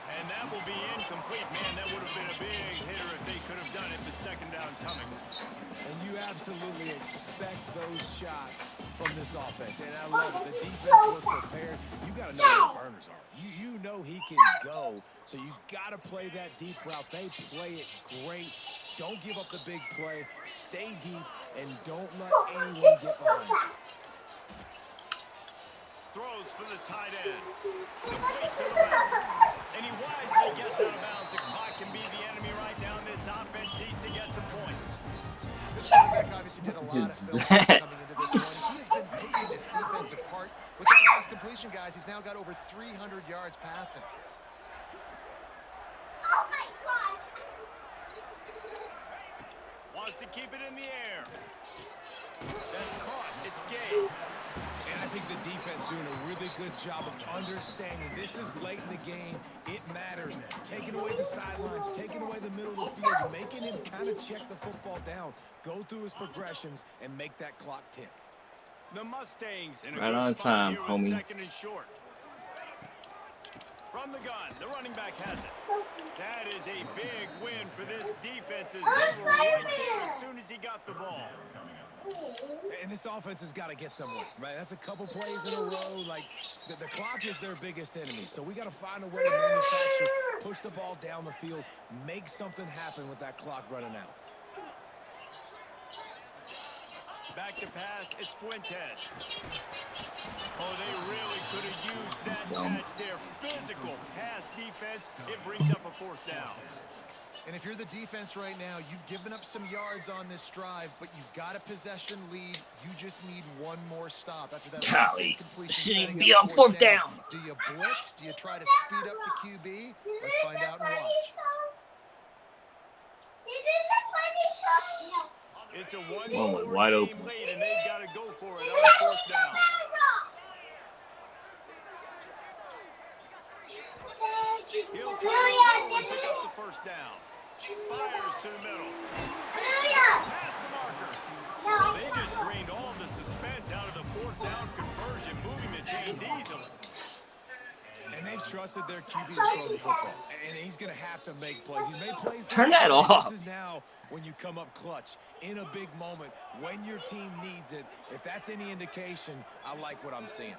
And that will be incomplete. Man, that would have been a big hitter if they could have done it, but 2nd down coming. And you absolutely expect those shots from this offense. And I love it. The defense was prepared. You got to know where the burners are. You know he can go. So you got to play that deep route. They play it great. Don't give up the big play. Stay deep and don't let anyone get behind you. Throws for the tight end. And he wisely gets out of bounds. The clock can be the enemy right now, and this offense needs to get some points. This quarterback obviously did a lot of film coming into this one. He has been picking this defense apart. With that last completion, guys, he's now got over 300 yards passing. Oh my gosh! Wants to keep it in the air. That's caught. It's Gay. And I think the defense doing a really good job of understanding this is late in the game. It matters. Taking away the sidelines, taking away the middle of the field, making him kind of check the football down, go through his progressions, and make that clock tick. The Mustangs in a Right good on spot time, here homie. with 2nd and short. From the gun, the running back has it. That is a big win for this defense as they were right there as soon as he got the ball. And this offense has got to get somewhere, right? That's a couple plays in a row. Like, the clock is their biggest enemy. So we got to find a way to manufacture, push the ball down the field, make something happen with that clock running out. Back to pass, it's Fuentes. Oh, they really could have used that catch there. Physical pass defense. It brings up a 4th down. And if you're the defense right now, you've given up some yards on this drive, but you've got a possession lead. You just need one more stop after that. Golly, shouldn't even be on 4th down. Do you blitz? Do you try to speed up the QB? Let's find out and watch. It's a one-score wide game open. lead, and they've got to go for it on 4th down. He'll try to pick up the 1st down. Fires to the middle. Past the marker. They just drained all the suspense out of the 4th down conversion, moving the chains easily. And they've trusted their QB to throw the football. And he's going to have to make plays. He's made plays. Turn that off. This is now when you come up clutch in a big moment when your team needs it. If that's any indication, I like what I'm seeing.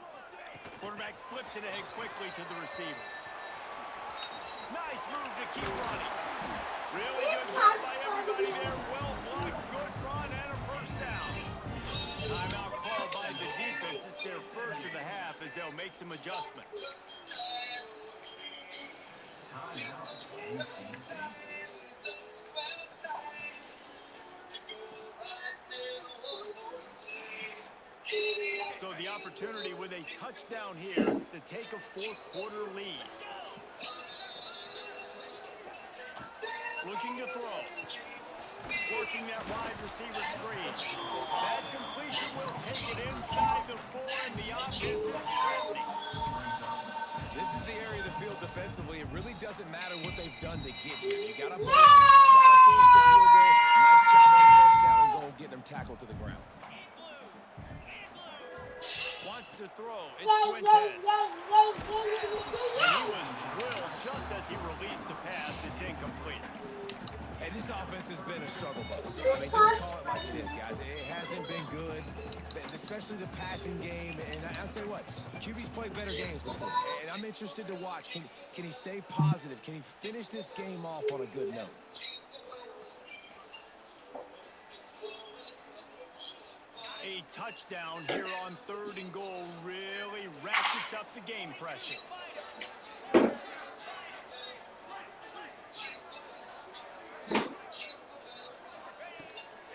Quarterback flips it ahead quickly to the receiver. Nice move to keep running. Really good job by everybody there. Well blocked, good run, and a first down. Timeout called by the defense. It's their first of the half as they'll make some adjustments. So the opportunity with a touchdown here to take a fourth quarter lead. Looking to throw. Working that wide receiver screen. That completion will take it inside the 4, and the offense is threatening. This is the area of the field defensively. It really doesn't matter what they've done to get here. You got to try to force the field goal. Nice job on first down and goal, getting them tackled to the ground. Wants to throw. It's Fuentes. And he was drilled just as he released the pass. It's incomplete. Hey, this offense has been a struggle bus. I mean, just call it like this, guys. It hasn't been good, especially the passing game. And I'll tell you what, QB's played better games before. And I'm interested to watch. Can he stay positive? Can he finish this game off on a good note? A touchdown here on 3rd and goal really ratchets up the game pressure.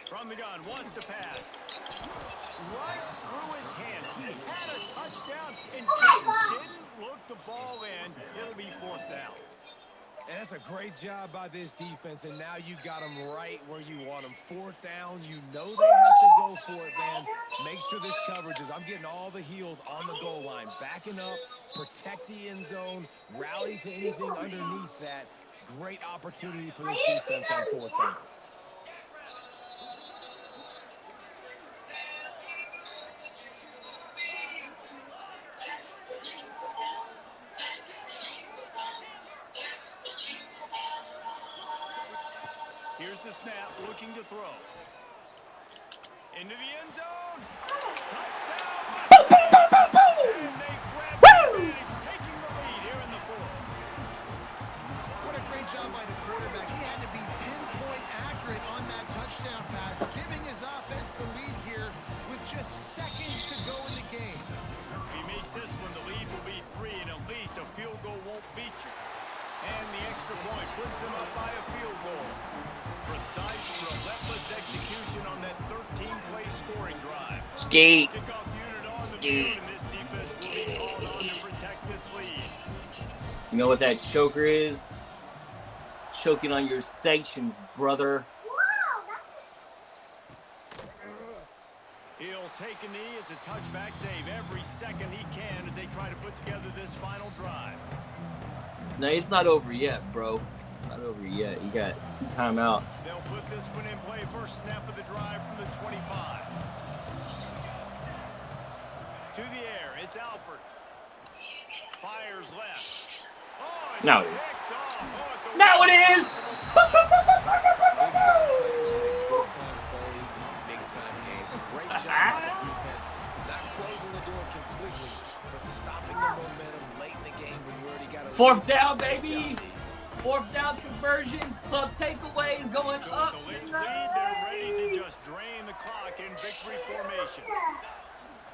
From the gun, wants to pass. Right through his hands. He had a touchdown and just didn't look the ball in. It'll be 4th down. And that's a great job by this defense, and now you got them right where you want them. 4th down, you know they have to go for it, man. Make sure this coverage is, I'm getting all the heels on the goal line. Backing up, protect the end zone, rally to anything underneath that. Great opportunity for this defense on 4th down. Here's the snap, looking to throw. Into the end zone. Touchdown. And they grab the advantage, taking the lead here in the 4th. What a great job by the quarterback. He had to be pinpoint accurate on that touchdown pass, giving his offense the lead here with just seconds to go in the game. If he makes this one, the lead will be 3, and at least a field goal won't beat you. And the extra point puts them up by a field goal. Precise, relentless execution on that 13-play scoring drive. Skate. Kickoff unit on the field, and this defense will be called on to protect this lead. You know what that choker is? Choking on your sanctions, brother. He'll take a knee. It's a touchback save every second he can as they try to put together this final drive. No, it's not over yet, bro. Not over yet. You got 2 timeouts. They'll put this one in play. First snap of the drive from the 25. To the air. It's Alford. Fires left. Oh, and Now picked off. Oh, now it is. Big-time plays, big-time games. Great job by the defense. Not closing the door completely, but stopping the momentum late in the game when you already got a 4th down, baby. 4th down conversions, club takeaways going So up with the lead, tonight. they're ready to just drain the clock in victory formation.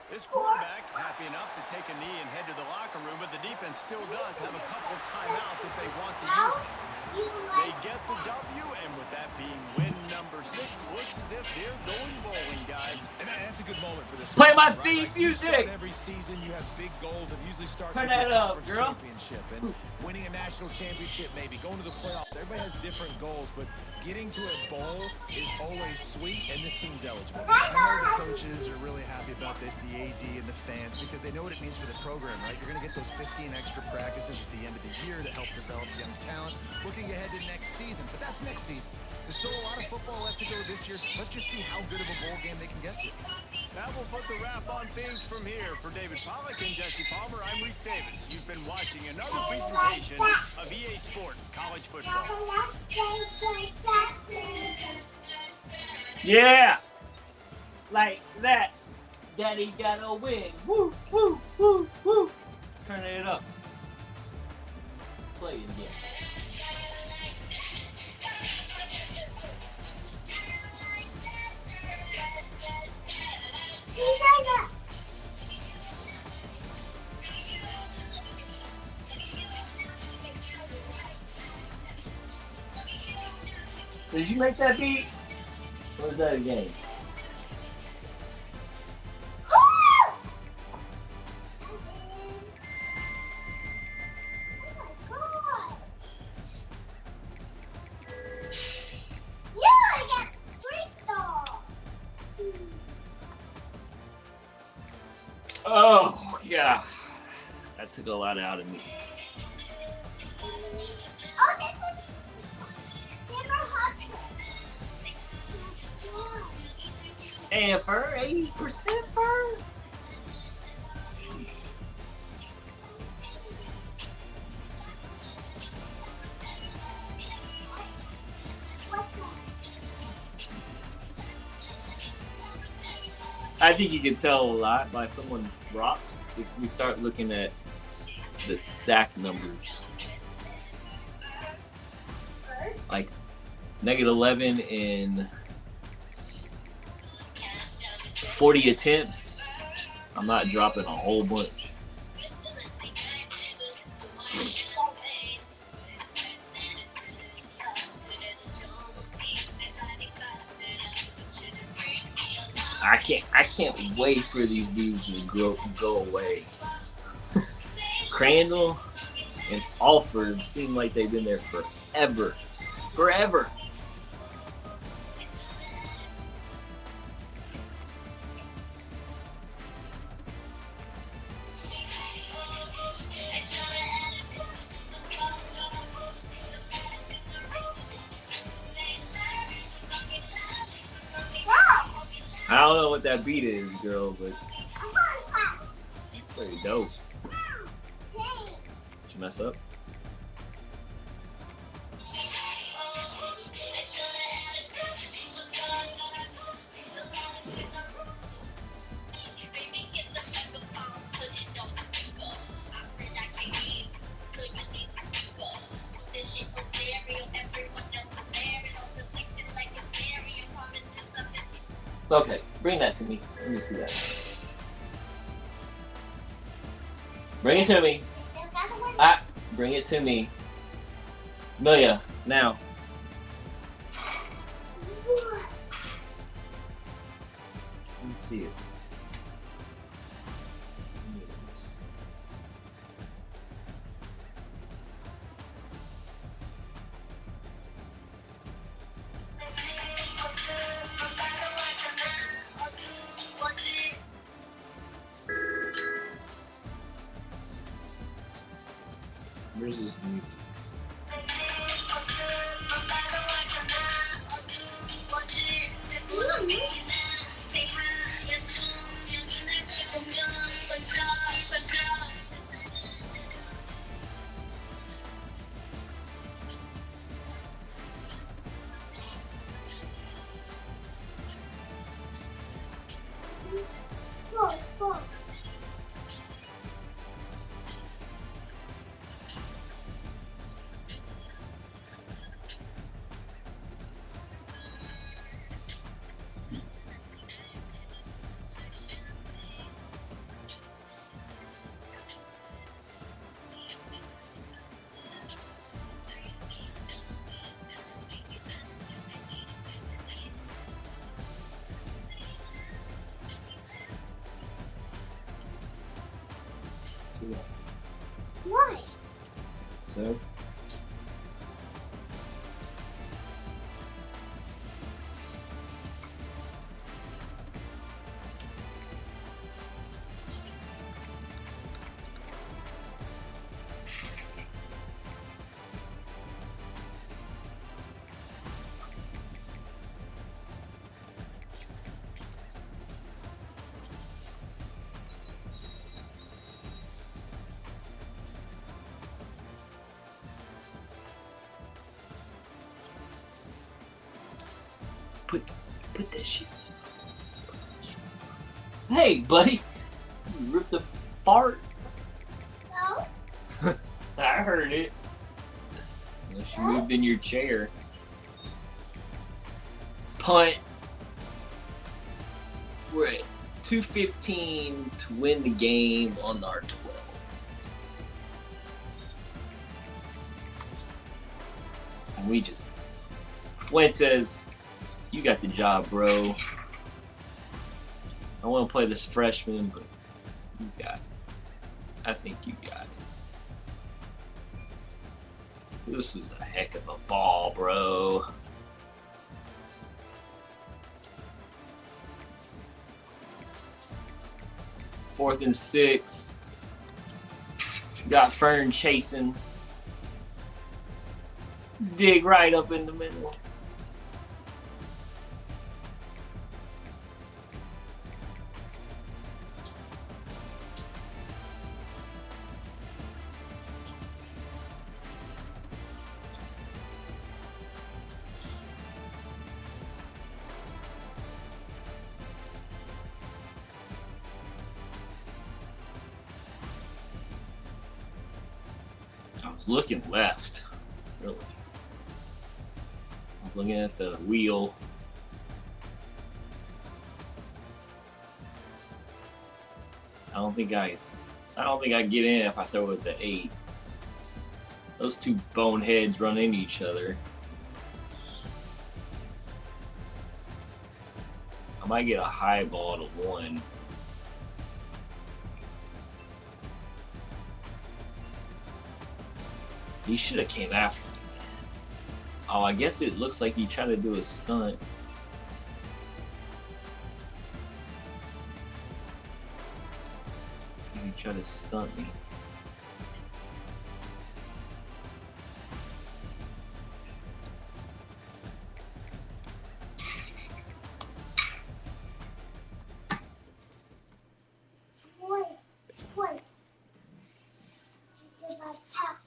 This quarterback happy enough to take a knee and head to the locker room, but the defense still does have a couple of timeouts if they want to use them. They get the W, and with that being win number 6, looks as if they're going bowling, guys. And that's a good moment for this. Play my right? theme Like music. every season, you have big goals that usually start Turn with that the up, conference girl. championship and winning a national championship, maybe going to the playoffs. Everybody has different goals, but getting to a bowl is always sweet, and this team's eligible. I know the coaches are really happy about this, the AD and the fans, because they know what it means for the program, right? You're going to get those 15 extra practices at the end of the year to help develop young talent. Looking ahead to next season, but that's next season. There's still a lot of football left to go this year. Let's just see how good of a bowl game they can get to. That will put the wrap on things from here. For David Pollack and Jesse Palmer, I'm Reese Davis. You've been watching another presentation of EA Sports College Football. Yeah. Like that. Daddy gotta win. Woo, woo, woo, woo. Turn it up. Play it again. Did you make that beat? Or was that a game? Oh, yeah. That took a lot out of me. Oh, this is Denver Hopkins. And Fern, 80% Fern? What's that? I think you can tell a lot by someone's drops if we start looking at the sack numbers. Like -11 in 40 attempts. I'm not dropping a whole bunch. I can't wait for these dudes to go away. Crandall and Alford seem like they've been there forever. Forever. I don't know what that beat is, girl, but I'm going to class. it's pretty dope. Dang. Did you mess up? Okay, bring that to me. Let me see that. Bring it to me. Still got the one. Bring it to me. Amelia, now. Let me see it. What is this? Where's this music? Look. Why? So? Put that shit. Hey, buddy. You ripped a fart. No? I heard it. Unless you moved in your chair. Punt. We're at 2:15 to win the game on our 12. And we just Fuentes, you got the job, bro. I want to play this freshman, but you got it. I think you got it. This was a heck of a ball, bro. Fourth and 6. Got Fern chasing. Dig right up in the middle. I was looking left, really. I was looking at the wheel. I don't think I get in if I throw it the 8. Those two boneheads run into each other. I might get a high ball to 1. He should have came after me. Oh, I guess it looks like he tried to do a stunt. So he tried to stunt me. Boy. Give a tap.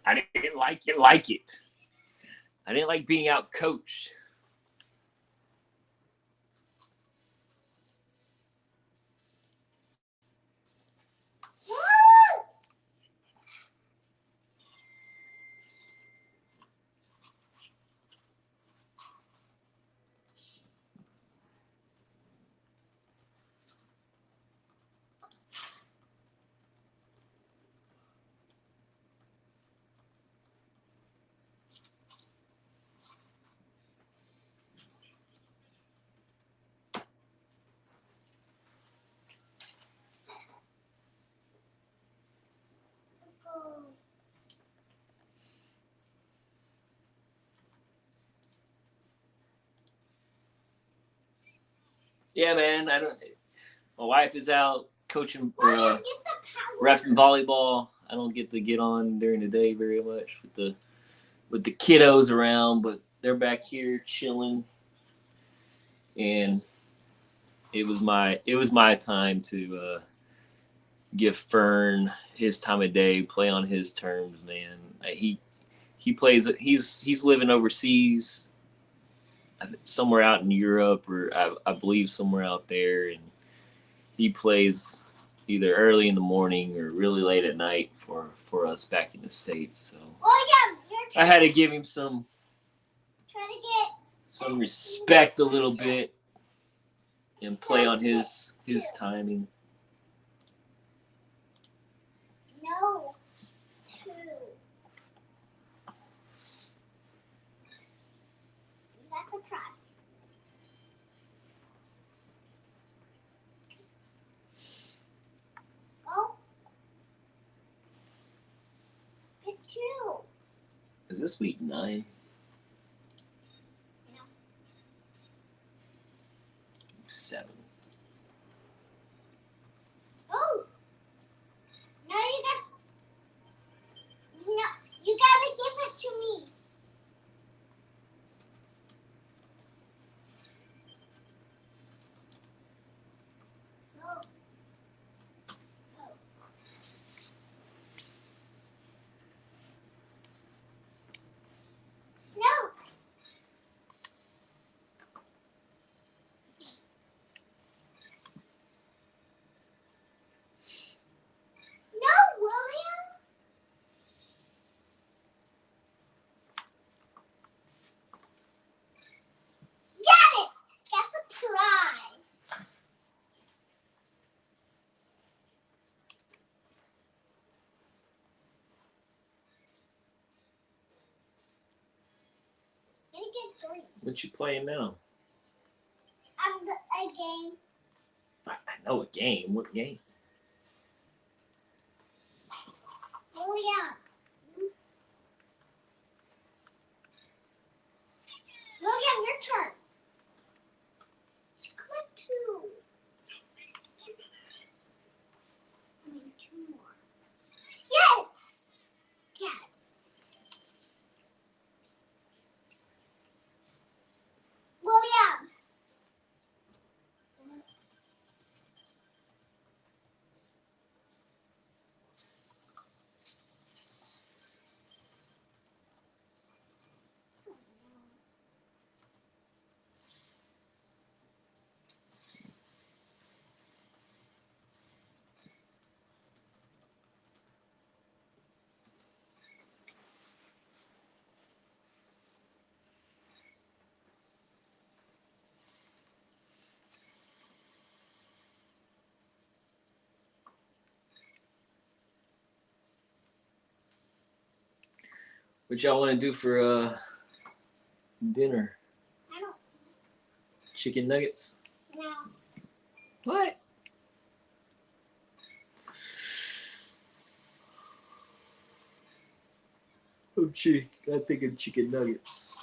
I didn't like it. I didn't like being out coached. Yeah, man. I don't. My wife is out coaching or reffing volleyball. I don't get to get on during the day very much with the kiddos around, but they're back here chilling, and it was my time to give Fern his time of day, play on his terms, man. He plays. He's living overseas, somewhere out in Europe, or I believe somewhere out there, and he plays either early in the morning or really late at night for us back in the States. So I had to give him some respect a little bit and play on his timing. No. 2. That's a prize. Go. Get 2. Is this week 9? No. 7. Oh. No, you gotta give it to me. What you playing now? A game. I know a game. What game? William. William, your turn. Click 2. I mean, 2 more. Yes! Cat. William. What y'all want to do for dinner? I don't Chicken nuggets? know. What? Oh, gee. I'm thinking chicken nuggets.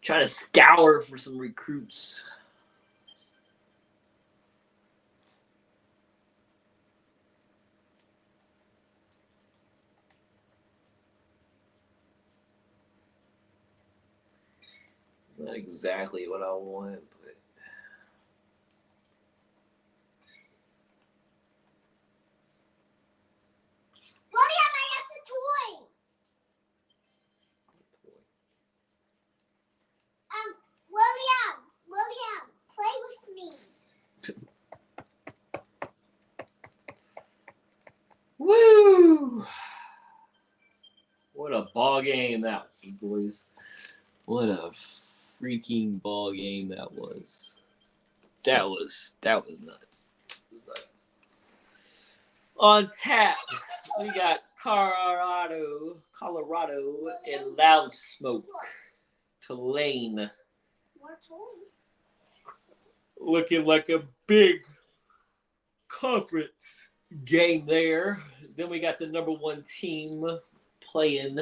Trying to scour for some recruits. Not exactly what I want, but William, I got the toy. William, play with me. woo! What a ball game that was, boys. What a freaking ball game that was. That was nuts. It was nuts. On tap, we got Colorado, and Loud Smoke, Tulane. More toys. Looking like a big conference game there. Then we got the number 1 team playing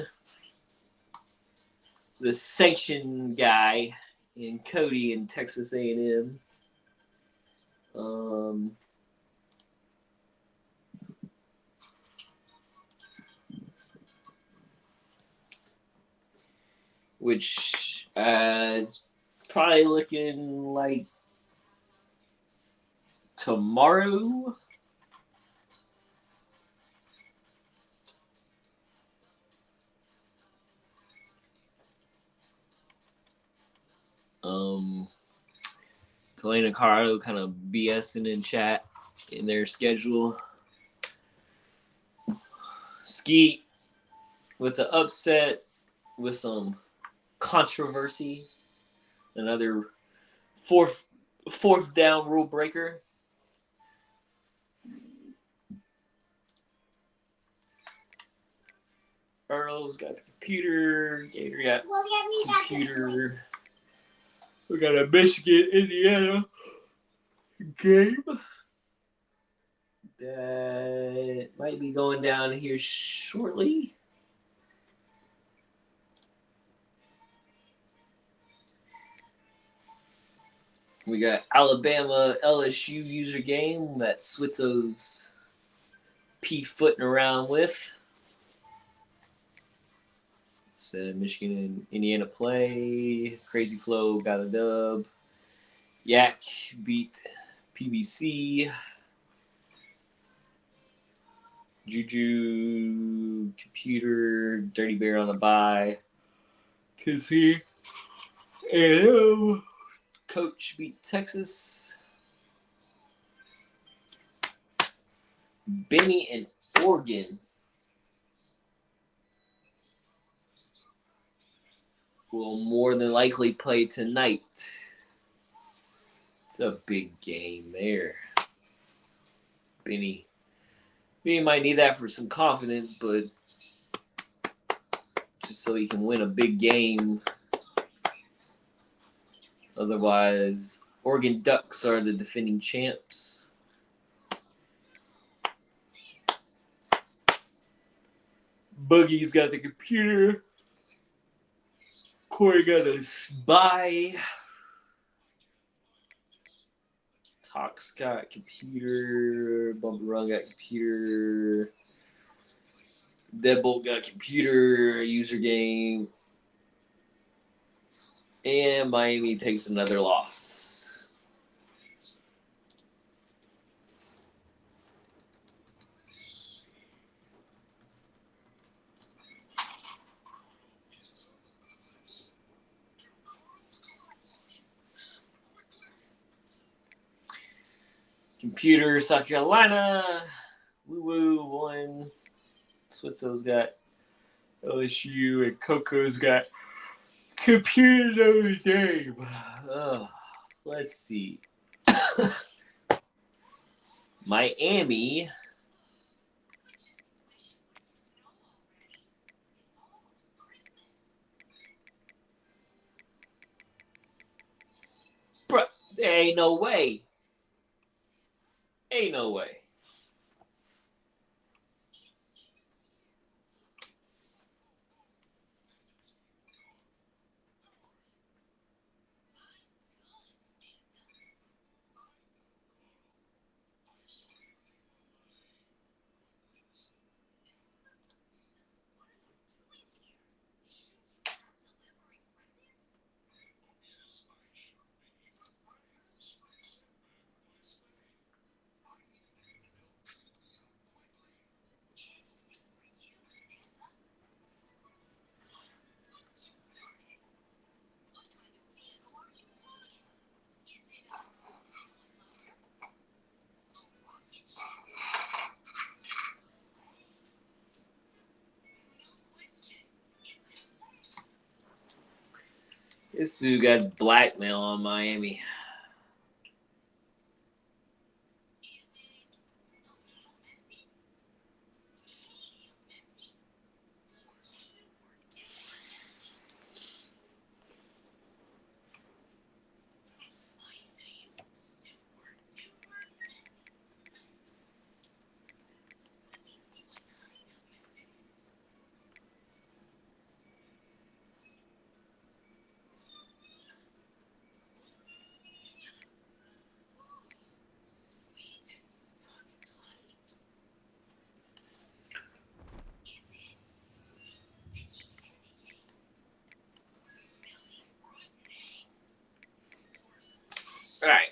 the sanction guy in Cody in Texas A&M. Which is probably looking like tomorrow. Tulane and Colorado kind of BSing in chat in their schedule. Skeet with the upset with some controversy. Another fourth down rule breaker. Earl's got the computer. Gator got William, you got the toy. computer. We got a Michigan, Indiana game that might be going down here shortly. We got Alabama LSU user game that Switzo's P-footing around with. So Michigan and Indiana play. Crazy Flow got a dub. Yak beat PBC. Juju computer. Dirty Bear on the bye. Tennessee. A&M. Coach beat Texas. Benny and Oregon will more than likely play tonight. It's a big game there. Benny You might need that for some confidence, but just so you can win a big game. Otherwise, Oregon Ducks are the defending champs. Boogie's got the computer. Corey got a spy. Tox got computer. Bumper Run got computer. Deadbolt got computer. User game. And Miami takes another loss. Computer, South Carolina. Woo-woo won. Switzo's got LSU, and Coco's got Computer Notre Dame. Let's see. Miami. Bruh, there ain't no way. Ain't no way. This dude got blackmail on Miami. All right.